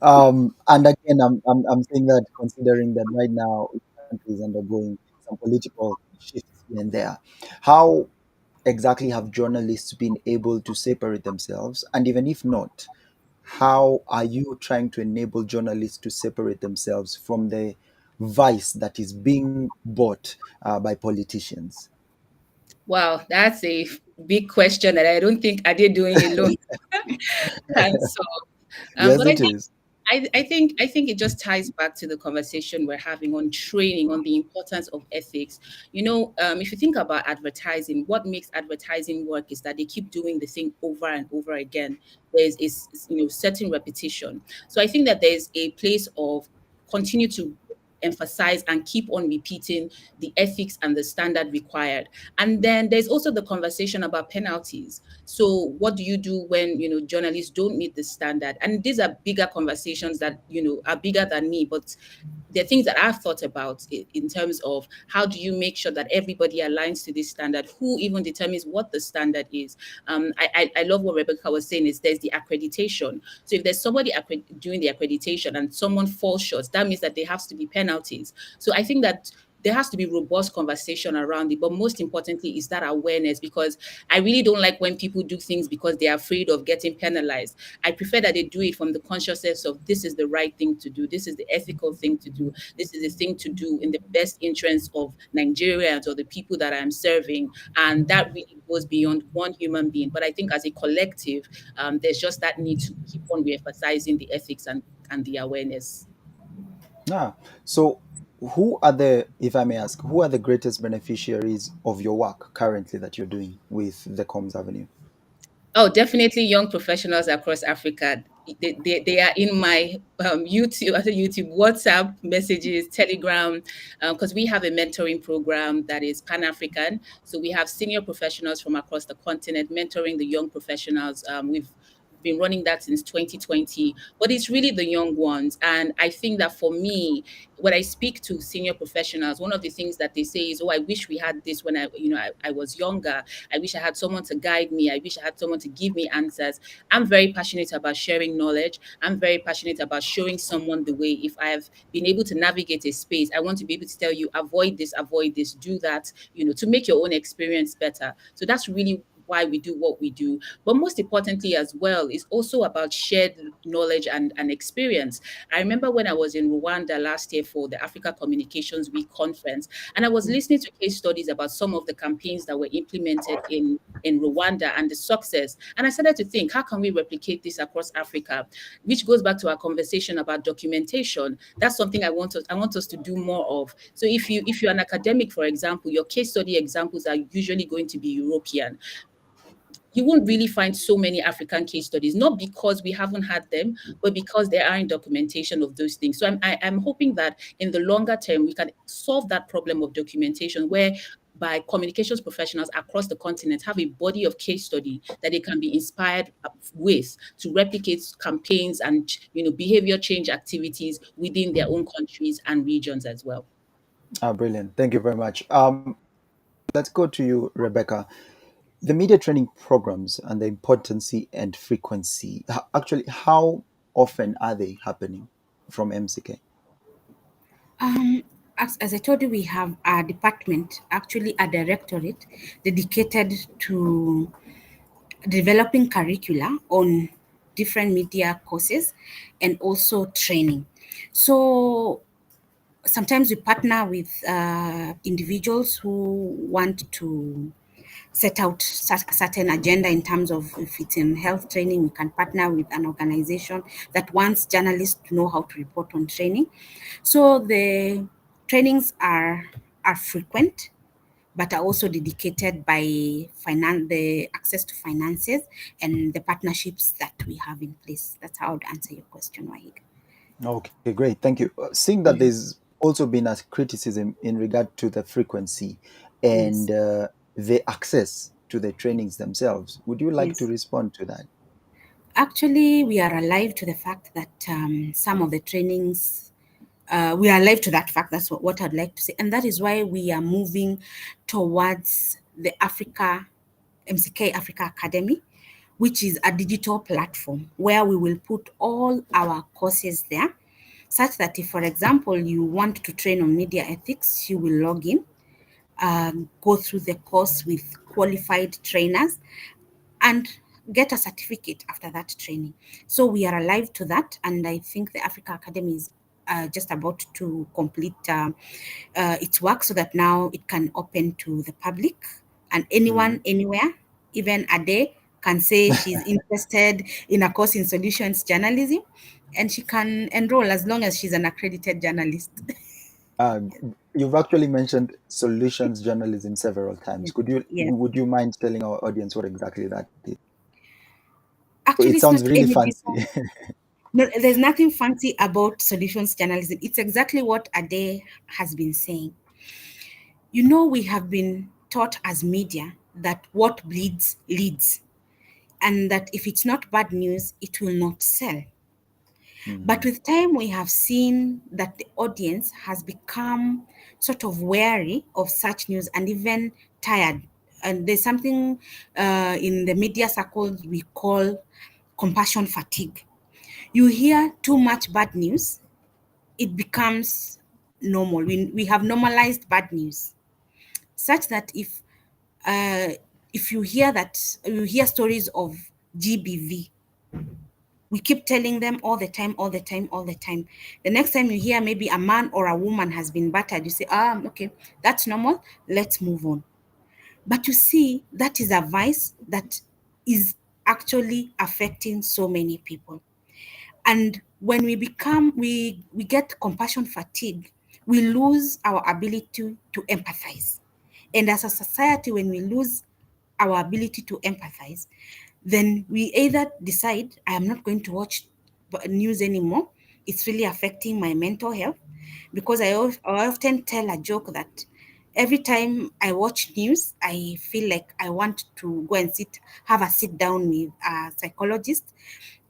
And again, I'm saying that considering that right now the country is undergoing some political shifts here and there. How exactly have journalists been able to separate themselves? And even if not, how are you trying to enable journalists to separate themselves from the vice that is being bought by politicians?
Wow, that's a big question that I don't think Ade doing alone can solve.
Yes,
But I
it
think
is.
I think it just ties back to the conversation we're having on training, on the importance of ethics. If you think about advertising, what makes advertising work is that they keep doing the thing over and over again. There's certain repetition. So I think that there's a place of continue to emphasize and keep on repeating the ethics and the standard required. And then there's also the conversation about penalties. So what do you do when journalists don't meet the standard? And these are bigger conversations that are bigger than me, but they're things that I've thought about in terms of how do you make sure that everybody aligns to this standard? Who even determines what the standard is? I love what Rebecca was saying is there's the accreditation. So if there's somebody doing the accreditation and someone falls short, that means that there has to be penalties. So I think that there has to be robust conversation around it. But most importantly is that awareness, because I really don't like when people do things because they're afraid of getting penalized. I prefer that they do it from the consciousness of this is the right thing to do. This is the ethical thing to do. This is the thing to do in the best interest of Nigerians or the people that I'm serving. And that really goes beyond one human being. But I think as a collective, there's just that need to keep on re-emphasizing the ethics and the awareness.
Ah, so who are the, if I may ask, who are the greatest beneficiaries of your work currently that you're doing with the Comms Avenue?
Oh, definitely young professionals across Africa. They are in my YouTube, WhatsApp messages, Telegram, because we have a mentoring program that is Pan African. So we have senior professionals from across the continent mentoring the young professionals. We've been running that since 2020, but it's really the young ones. And I think that for me, when I speak to senior professionals, one of the things that they say is, "Oh, I wish we had this when I was younger. I wish I had someone to guide me. I wish I had someone to give me answers." I'm very passionate about sharing knowledge. I'm very passionate about showing someone the way. If I have been able to navigate a space, I want to be able to tell you, avoid this, do that, to make your own experience better. So that's really why we do what we do. But most importantly as well, is also about shared knowledge and experience. I remember when I was in Rwanda last year for the Africa Communications Week conference, and I was listening to case studies about some of the campaigns that were implemented in Rwanda and the success. And I started to think, how can we replicate this across Africa? Which goes back to our conversation about documentation. That's something I want us to do more of. So if you're an academic, for example, your case study examples are usually going to be European. You won't really find so many African case studies, not because we haven't had them, but because there aren't documentation of those things. So I'm hoping that in the longer term, we can solve that problem of documentation, where by communications professionals across the continent have a body of case study that they can be inspired with to replicate campaigns and behavior change activities within their own countries and regions as well.
Brilliant. Thank you very much. Let's go to you, Rebecca. The media training programs and the importance and frequency. Actually, how often are they happening from MCK?
Um, as I told you, we have a department, actually a directorate, dedicated to developing curricula on different media courses and also training. So sometimes we partner with individuals who want to set out a certain agenda in terms of if it's in health training, we can partner with an organization that wants journalists to know how to report on training. So the trainings are frequent, but are also dedicated by the access to finances and the partnerships that we have in place. That's how I would answer your question, Wahid.
Okay, great. Thank you. Seeing that
Mhm.
there's also been a criticism in regard to the frequency
Yes,
and the access to the trainings themselves, would you like to
yes.
respond to that?
Actually, we are alive to the fact that some of the trainings, we are alive to that fact. That's what I'd like to say. And that is why we are moving towards the MCK Africa Academy, which is a digital platform where we will put all our courses there, such that if, for example, you want to train on media ethics, you will log in, go through the course with qualified trainers, and get a certificate after that training. So we are alive to that, and I think the Africa Academy is just about to complete its work so that now it can open to the public, and anyone,
Mhm.
anywhere, even a day, can say she's interested in a course in solutions journalism, and she can enroll as long as she's an accredited journalist.
Uh, you've actually mentioned solutions journalism several times.
Yes.
Could you
Yes.
would you mind telling our audience what exactly that is?
Actually,
It
it's
sounds
not
really
any
fancy.
different. No, there's nothing fancy about solutions journalism. It's exactly what Ade has been saying. You know, we have been taught as media that what bleeds leads, and that if it's not bad news, it will not sell. But
Mhm.
with time, we have seen that the audience has become sort of wary of such news and even tired. And there's something in the media circles we call compassion fatigue. You hear too much bad news, it becomes normal. We have normalized bad news, such that uh, if you hear stories of GBV, we keep telling them all the time, all the time, all the time. The next time you hear maybe a man or a woman has been battered, you say, okay, that's normal. Let's move on. But you see, that is a vice that is actually affecting so many people. And when we get compassion fatigue, we lose our ability to empathize. And as a society, when we lose our ability to empathize, then we either decide, I am not going to watch news anymore. It's really affecting my mental health. Because I often tell a joke that every time I watch news, I feel like I want to go and have a sit down with a psychologist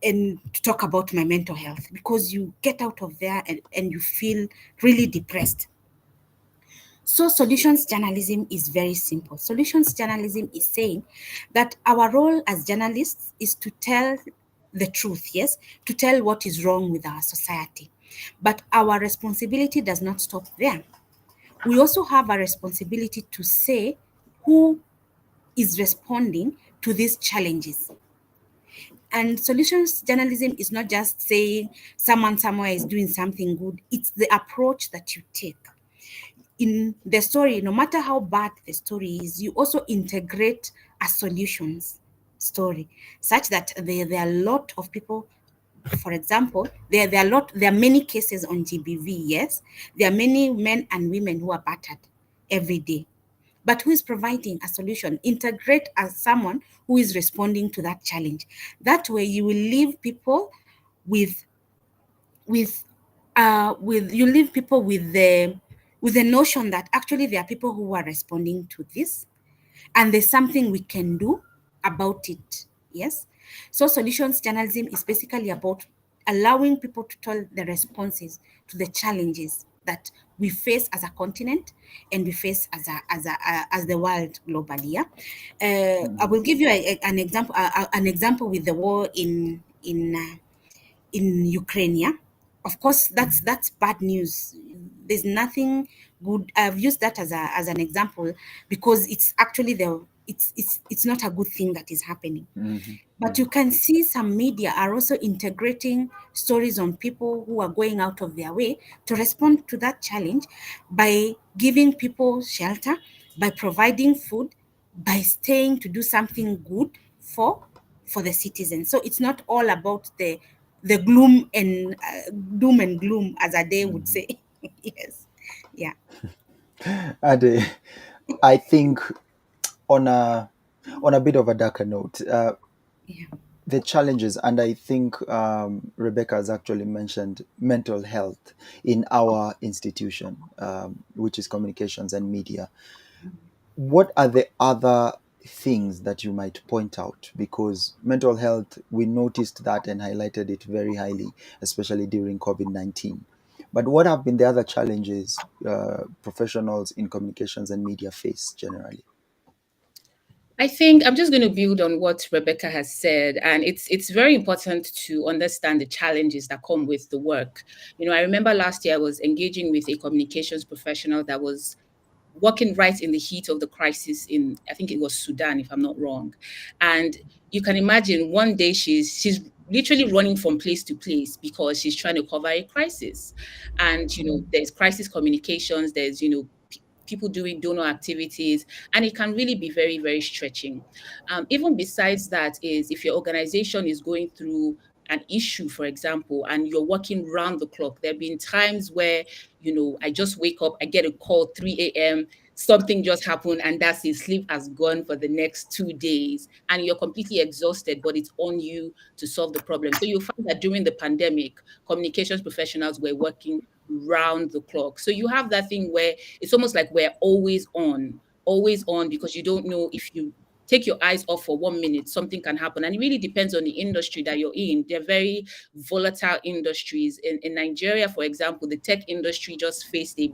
and to talk about my mental health, because you get out of there and you feel really depressed. So solutions journalism is very simple. Solutions journalism is saying that our role as journalists is to tell the truth, yes, to tell what is wrong with our society. But our responsibility does not stop there. We also have a responsibility to say who is responding to these challenges. And solutions journalism is not just saying someone somewhere is doing something good, it's the approach that you take. In the story, no matter how bad the story is, you also integrate a solutions story such that there are a lot of people. For example, there are many cases on GBV, yes. There are many men and women who are battered every day. But who is providing a solution? Integrate as someone who is responding to that challenge. That way you will leave people with with with you leave people with the notion that actually there are people who are responding to this, and there's something we can do about it. Yes. So solutions journalism is basically about allowing people to tell the responses to the challenges that we face as a continent and we face as the world globally. Yeah. I
Mhm.
will give you an example with the war in Ukraine. Yeah? Of course, that's bad news. There's nothing good. I've used that as an example because it's actually it's not a good thing that is happening.
Mhm.
But you can see some media are also integrating stories on people who are going out of their way to respond to that challenge by giving people shelter, by providing food, by staying to do something good for the citizens. So it's not all about the gloom and doom and gloom, as Ade would
Mhm.
say. Yes, yeah,
Ade, I think on a bit of a darker note,
yeah.
the challenges, and I think Rebecca has actually mentioned mental health in our institution, which is communications and media. What are the other things that you might point out? Because mental health, we noticed that and highlighted it very highly, especially during COVID-19. But what have been the other challenges professionals in communications and media face generally?
I think I'm just going to build on what Rebecca has said, and it's very important to understand the challenges that come with the work. I remember last year I was engaging with a communications professional that was working right in the heat of the crisis in, I think it was Sudan, if I'm not wrong. And you can imagine one day she's literally running from place to place because she's trying to cover a crisis. And there's crisis communications, there's people doing donor activities, and it can really be very, very stretching. Even besides that, is if your organization is going through an issue, for example, and you're working round the clock. There have been times where, I just wake up, I get a call 3 a.m., something just happened, and that's it. Sleep has gone for the next 2 days, and you're completely exhausted, but it's on you to solve the problem. So you find that during the pandemic, communications professionals were working round the clock. So you have that thing where it's almost like we're always on, because you don't know, if you take your eyes off for 1 minute, something can happen. And it really depends on the industry that you're in. They're very volatile industries. In Nigeria, for example, the tech industry just faced a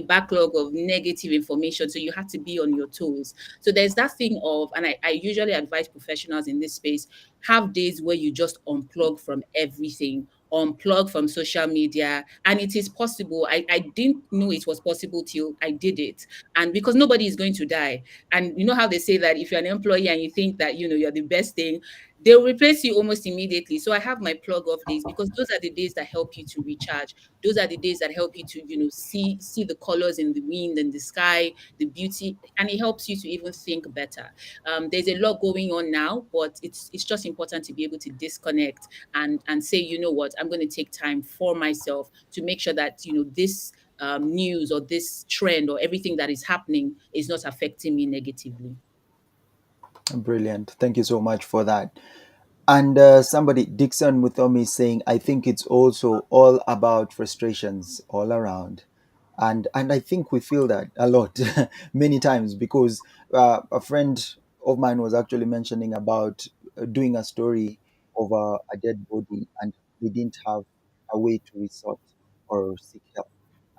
backlog of negative information. So you have to be on your toes. So there's that thing of, and I usually advise professionals in this space, have days where you just unplug from everything, unplug from social media. And it is possible. I didn't know it was possible till I did it. And because nobody is going to die. And you know how they say that if you're an employee and you think that you're the best thing, they'll replace you almost immediately. So I have my plug off days, because those are the days that help you to recharge. Those are the days that help you to see the colors in the wind and the sky, the beauty, and it helps you to even think better. There's a lot going on now, but it's just important to be able to disconnect and say, you know what, I'm going to take time for myself to make sure that this news or this trend or everything that is happening is not affecting me negatively.
Brilliant. Thank you so much for that. And somebody, Dixon Muthomi, is saying, I think it's also all about frustrations all around. And I think we feel that a lot, many times, because a friend of mine was actually mentioning about doing a story of a dead body, and they didn't have a way to resort or seek help.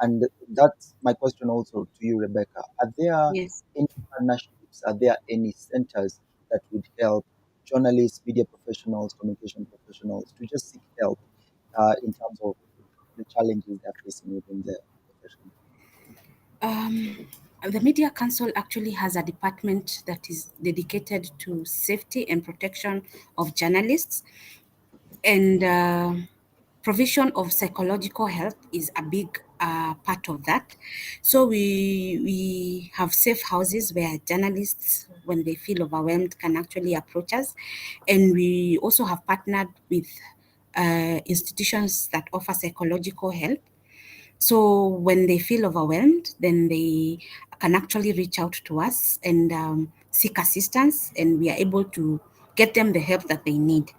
And that's my question also to you, Rebecca. Are there
Yes.
any partnerships? Are there any centers that would help journalists, media professionals, communication professionals to just seek help in terms of the challenges they're facing within their profession?
Um, The Media Council actually has a department that is dedicated to safety and protection of journalists, and provision of psychological health is a big part of that. So we have safe houses where journalists, when they feel overwhelmed, can actually approach us, and we also have partnered with institutions that offer psychological help. So when they feel overwhelmed, then they can actually reach out to us and seek assistance, and we are able to get them the help that they need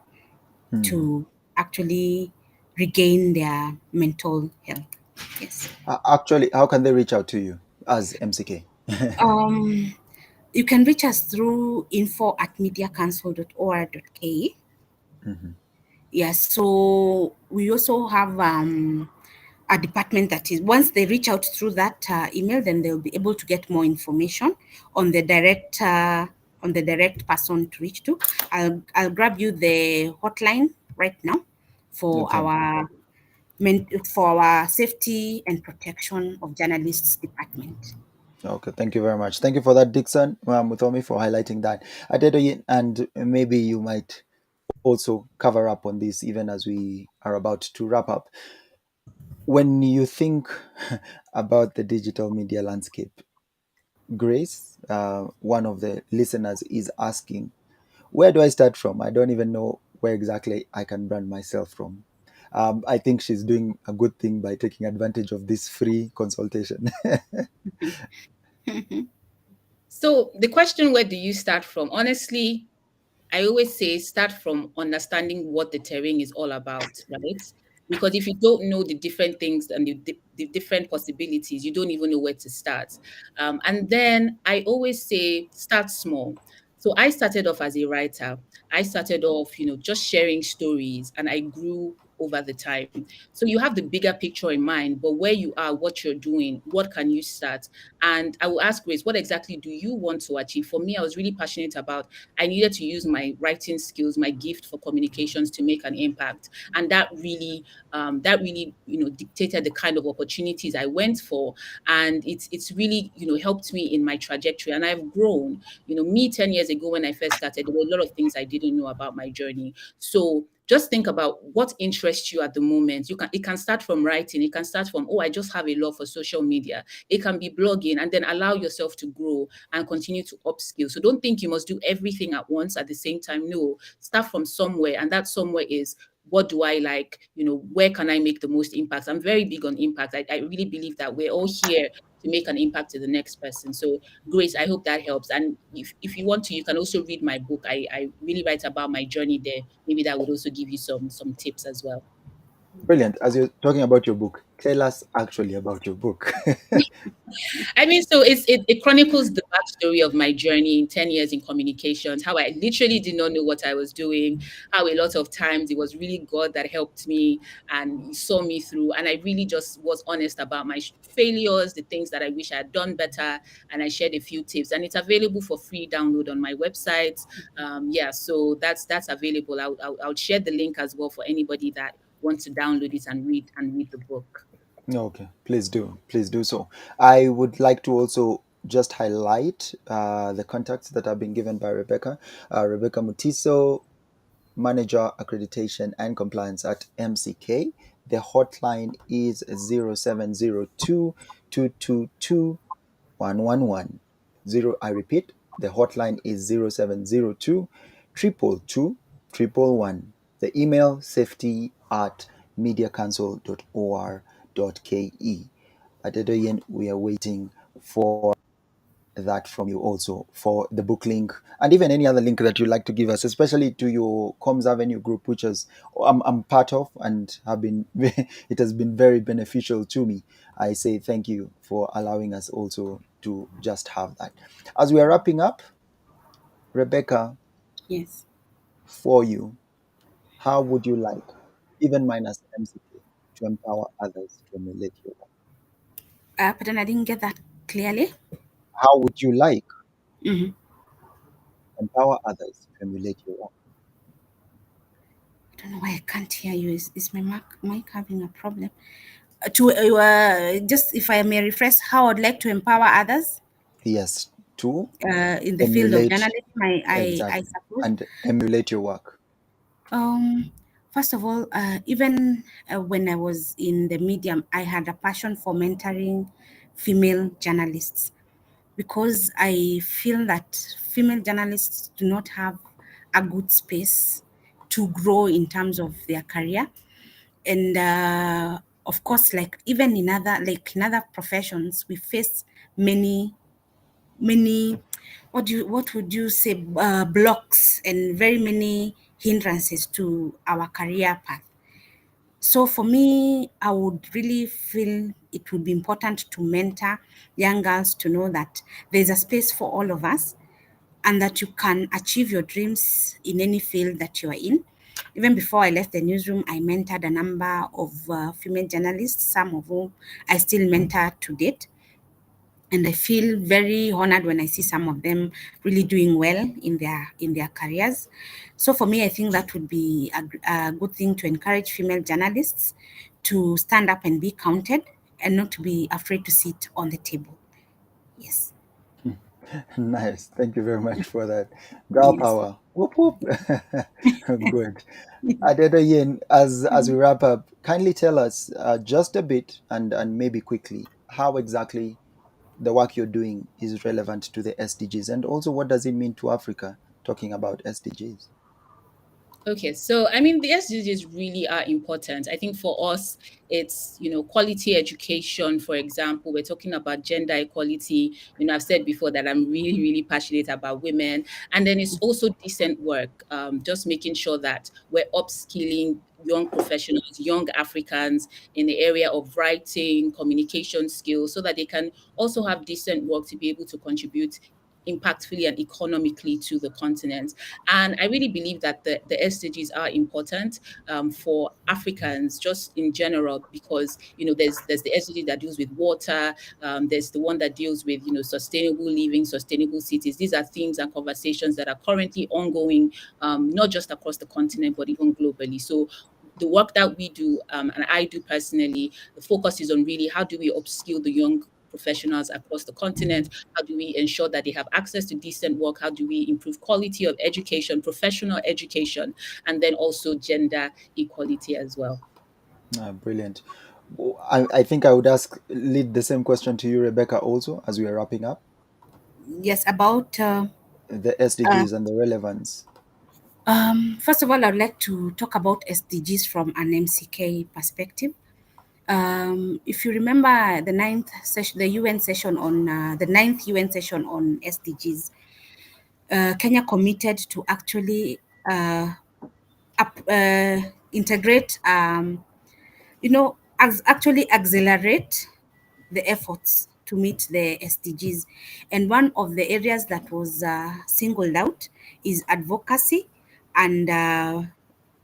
to actually regain their mental health. Yes.
Actually, how can they reach out to you as MCK?
You can reach us through info@mediacouncil.or.ke. Yes, so we also have a department that is, once they reach out through that email, then they'll be able to get more information on the direct person to reach to. I'll grab you the hotline right now for
Okay.
our safety and protection of journalists department.
Okay, thank you very much. Thank you for that, Dixon Muthomi, for highlighting that. Adedoyin, and maybe you might also cover up on this even as we are about to wrap up. When you think about the digital media landscape, Grace, one of the listeners, is asking, where do I start from? I don't even know where exactly I can brand myself from. I think she's doing a good thing by taking advantage of this free consultation.
So the question, where do you start from? Honestly, I always say start from understanding what the terrain is all about, right? Because if you don't know the different things and the different possibilities, you don't even know where to start. And then I always say start small. So I started off as a writer. I started off, just sharing stories, and I grew over the time. So you have the bigger picture in mind, but where you are, what you're doing, what can you start? And I will ask Grace, what exactly do you want to achieve? For me, I was really passionate about, I needed to use my writing skills, my gift for communications to make an impact. And that really, dictated the kind of opportunities I went for. And it's really, helped me in my trajectory. And I've grown. Me 10 years ago when I first started, there were a lot of things I didn't know about my journey. So just think about what interests you at the moment. It can start from writing, it can start from, oh, I just have a love for social media. It can be blogging, and then allow yourself to grow and continue to upskill. So don't think you must do everything at once at the same time. No, start from somewhere, and that somewhere is, what do I like? Where can I make the most impact? I'm very big on impact. I really believe that we're all here to make an impact to the next person. So Grace, I hope that helps. And if you want to, you can also read my book. I really write about my journey there. Maybe that would also give you some tips as well.
Brilliant. As you're talking about your book, tell us actually about your book.
I mean, so it chronicles the backstory of my journey in 10 years in communications, how I literally did not know what I was doing, how a lot of times it was really God that helped me and He saw me through. And I really just was honest about my failures, the things that I wish I had done better. And I shared a few tips, and it's available for free download on my website. Yeah, so that's available. I'll share the link as well for anybody that wants to download it and read the book.
Okay, please do. Please do so. I would like to also just highlight the contacts that have been given by Rebecca. Rebecca Mutiso, Manager Accreditation and Compliance at MCK. The hotline is 0702 222 111. I repeat, the hotline is 0702 222 111. The email safety@mediacouncil.or.ke. Adedoyin, we are waiting for that from you also, for the book link and even any other link that you'd like to give us, especially to your Comms Avenue group, which is I'm part of and have been it has been very beneficial to me. I say thank you for allowing us also to just have that. As we are wrapping up, Rebecca,
Yes.
for you, how would you like, even minus MCK, to empower others to emulate your work?
But then I didn't get that clearly.
How would you like
Mhm.
empower others to emulate your work?
I don't know why I can't hear you. Is my mic having a problem? Just if I may refresh, how I'd like to empower others.
Yes, to
in the field of
emulate,
journalism, I
exactly,
suppose.
and emulate your work.
Um, First of all, even when I was in the medium, I had a passion for mentoring female journalists because I feel that female journalists do not have a good space to grow in terms of their career. And of course, like even in other professions, we face many what would you say blocks and very many hindrances to our career path. So for me, I would really feel it would be important to mentor young girls to know that there's a space for all of us and that you can achieve your dreams in any field that you are in. Even before I left the newsroom, I mentored a number of female journalists, some of whom I still mentor to date. And I feel very honored when I see some of them really doing well in their careers. So for me, I think that would be a good thing to encourage female journalists to stand up and be counted and not to be afraid to sit on the table. Yes,
Nice. Thank you very much for that. Girl
yes.
power. Whoop whoop. Good. Adedoyin, as we wrap up, kindly tell us just a bit and maybe quickly how exactly the work you're doing is relevant to the SDGs, and also what does it mean to Africa talking about SDGs?
Okay, so I mean, the SDGs really are important. I think for us, it's, quality education, for example. We're talking about gender equality. I've said before that I'm really, really passionate about women. And then it's also decent work, just making sure that we're upskilling young professionals, young Africans in the area of writing, communication skills, so that they can also have decent work to be able to contribute impactfully and economically to the continent. And I really believe that the SDGs are important for Africans just in general, because there's the SDG that deals with water, there's the one that deals with sustainable living, sustainable cities. These are themes and conversations that are currently ongoing, not just across the continent but even globally. So the work that we do, and I do personally, the focus is on really how do we upskill the young professionals across the continent? How do we ensure that they have access to decent work? How do we improve quality of education, professional education, and then also gender equality as well?
Brilliant. I think I would lead the same question to you, Rebecca, also as we are wrapping up
Yes, about
the
uh,
SDGs and the relevance.
first of all, I'd like to talk about SDGs from an MCK perspective. If you remember the ninth session, the UN session on the ninth UN session on SDGs, Kenya committed to actually integrate, actually accelerate the efforts to meet the SDGs. And one of the areas that was singled out is advocacy and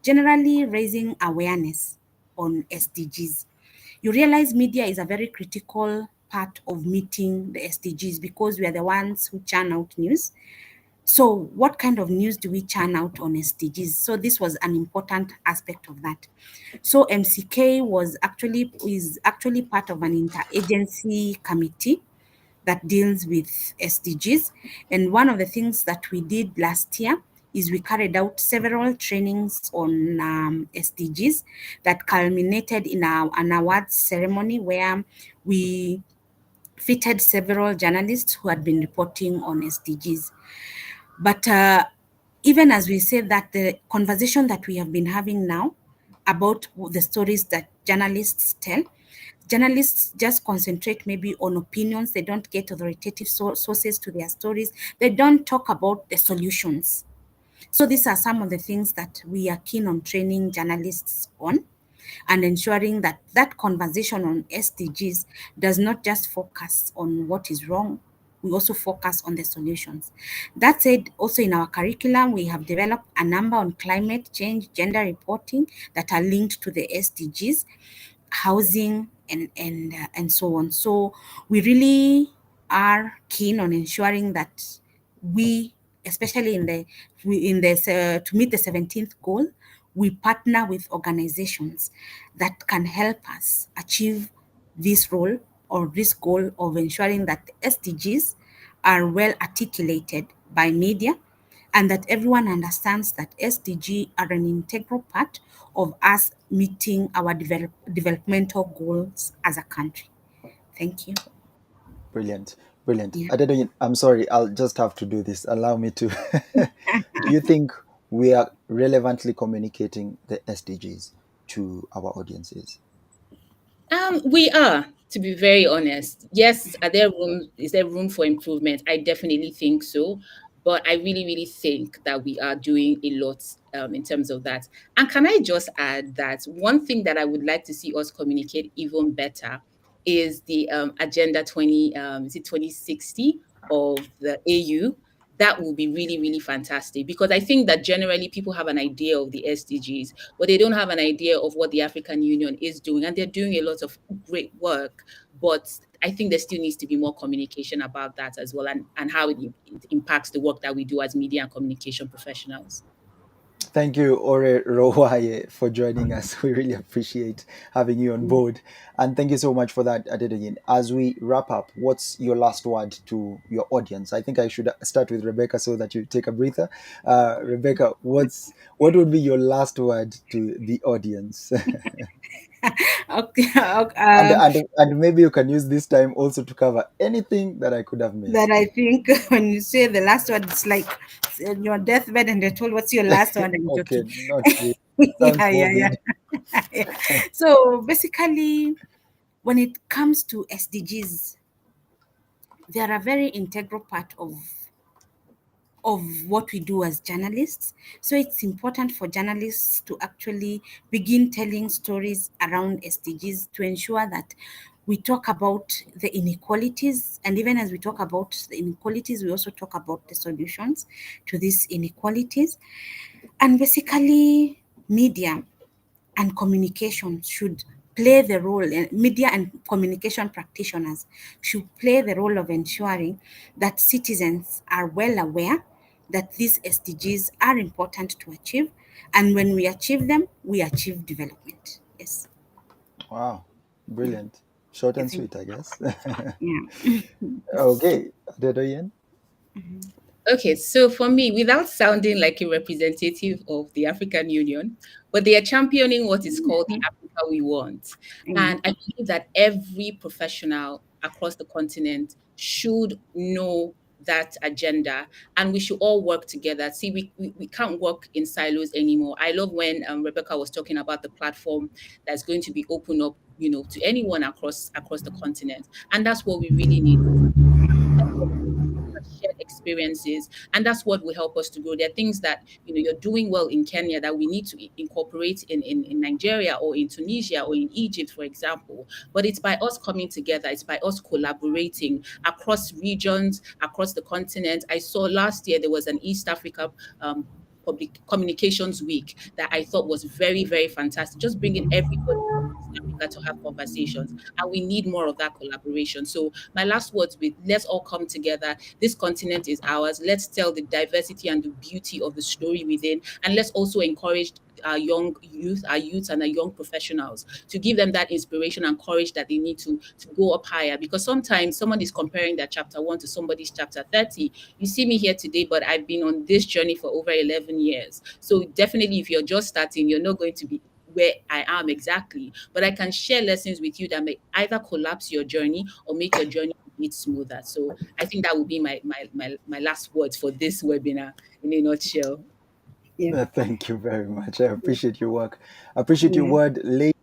generally raising awareness on SDGs. You realize media is a very critical part of meeting the SDGs because we are the ones who churn out news. So, what kind of news do we churn out on SDGs? So, this was an important aspect of that. So, MCK is actually part of an interagency committee that deals with SDGs. And one of the things that we did last year is we carried out several trainings on SDGs that culminated in an awards ceremony where we fitted several journalists who had been reporting on SDGs. But even as we say that, the conversation that we have been having now about the stories that journalists tell, journalists just concentrate maybe on opinions. They don't get authoritative sources to their stories. They don't talk about the solutions. So these are some of the things that we are keen on training journalists on and ensuring that that conversation on SDGs does not just focus on what is wrong. We also focus on the solutions. That said, also in our curriculum, we have developed a number on climate change, gender reporting that are linked to the SDGs, housing, and so on. So we really are keen on ensuring that we, especially to meet the 17th goal, we partner with organizations that can help us achieve this role or this goal of ensuring that the SDGs are well articulated by media, and that everyone understands that SDG are an integral part of us meeting our developmental goals as a country. Thank you.
Brilliant, brilliant.
Yeah.
Adedoyin, I'm sorry, I'll just have to do this. Allow me to. Do you think we are relevantly communicating the SDGs to our audiences?
We are, to be very honest. Yes, is there room for improvement? I definitely think so. But I really, really think that we are doing a lot in terms of that. And can I just add that one thing that I would like to see us communicate even better is the Agenda 20, is it 2060 of the AU? That will be really, really fantastic because I think that generally people have an idea of the SDGs, but they don't have an idea of what the African Union is doing. And they're doing a lot of great work, but I think there still needs to be more communication about that as well and how it impacts the work that we do as media and communication professionals.
Thank you, Ore Rowaye, for joining us. We really appreciate having you on board. And thank you so much for that, Adedoyin. As we wrap up, what's your last word to your audience? I think I should start with Rebecca so that you take a breather. Rebecca, what would be your last word to the audience?
Okay.
And maybe you can use this time also to cover anything that I could have
That
missed.
I think when you say the last word, it's like your deathbed and they're told, "What's your last word?" And
Okay,
joking.
not really. Sounds
Yeah, yeah, yeah.
morbid.
Yeah. So basically, when it comes to SDGs, they are a very integral part of what we do as journalists. So it's important for journalists to actually begin telling stories around SDGs to ensure that we talk about the inequalities. And even as we talk about the inequalities, we also talk about the solutions to these inequalities. And basically, media and communication should play the role, and media and communication practitioners should play the role of ensuring that citizens are well aware that these SDGs are important to achieve. And when we achieve them, we achieve development. Yes.
Wow,
Yeah.
brilliant. Short
I
and
think,
sweet, I guess.
yeah.
Okay, Adedoyin.
Okay, so for me, without sounding like a representative of the African Union, but they are championing what is called the Africa we want.
Yeah.
And I believe that every professional across the continent should know that agenda and we should all work together. See, we can't work in silos anymore. I love when Rebecca was talking about the platform that's going to be open up, to anyone across the continent. And that's what we really need shared experiences, and that's what will help us to grow. There are things that you're doing well in Kenya that we need to incorporate in Nigeria or in Tunisia or in Egypt, for example. But it's by us coming together, it's by us collaborating across regions, across the continent. I saw last year there was an East Africa public communications week that I thought was very, very fantastic. Just bringing everybody from East Africa to have conversations, and we need more of that collaboration. So my last words with let's all come together. This continent is ours. Let's tell the diversity and the beauty of the story within, and let's also encourage our young youth, our youths and our young professionals to give them that inspiration and courage that they need to go up higher. Because sometimes someone is comparing their chapter 1 to somebody's chapter 30. You see me here today, but I've been on this journey for over 11 years. So definitely if you're just starting, you're not going to be where I am exactly, but I can share lessons with you that may either collapse your journey or make your journey a bit smoother. So I think that would be my last words for this webinar in a nutshell.
Yeah.
Thank you very much. I appreciate your work. I appreciate your
Yeah.
word.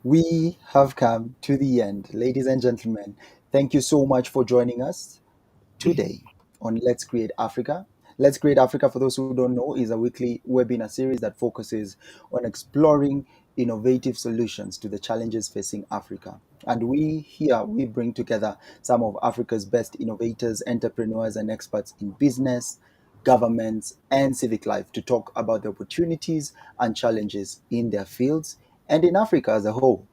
We have come to the end. Ladies and gentlemen, thank you so much for joining us today on Let's Create Africa. Let's Create Africa, for those who don't know, is a weekly webinar series that focuses on exploring innovative solutions to the challenges facing Africa. And we bring together some of Africa's best innovators, entrepreneurs, and experts in business, governments, and civic life to talk about the opportunities and challenges in their fields and in Africa as a whole.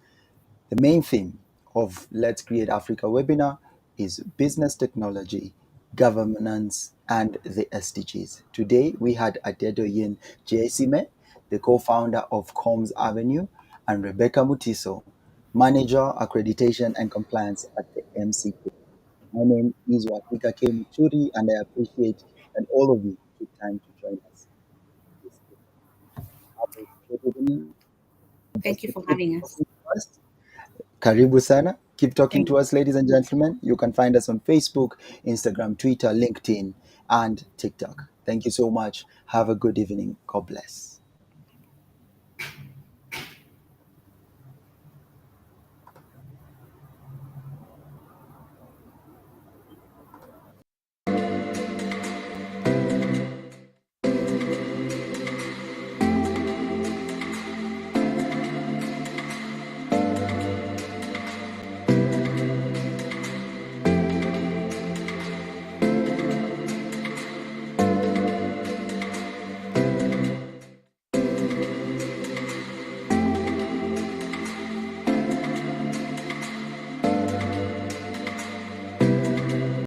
The main theme of Let's Create Africa webinar is business technology, governance, and the SDGs. Today, we had Adedoyin Jaiyesimi, the co-founder of COMMS Avenue, and Rebecca Mutiso, manager, accreditation, and compliance at the MCK. My name is Wahika K. Muturi, and I appreciate that all of you took time to join us this evening. Have a great evening.
Thank
Just
you
to
for
keep
having us.
talking to us. Karibu sana. Keep talking
Thank
to us, ladies and gentlemen. You can find us on Facebook, Instagram, Twitter, LinkedIn, and TikTok. Thank you so much. Have a good evening. God bless.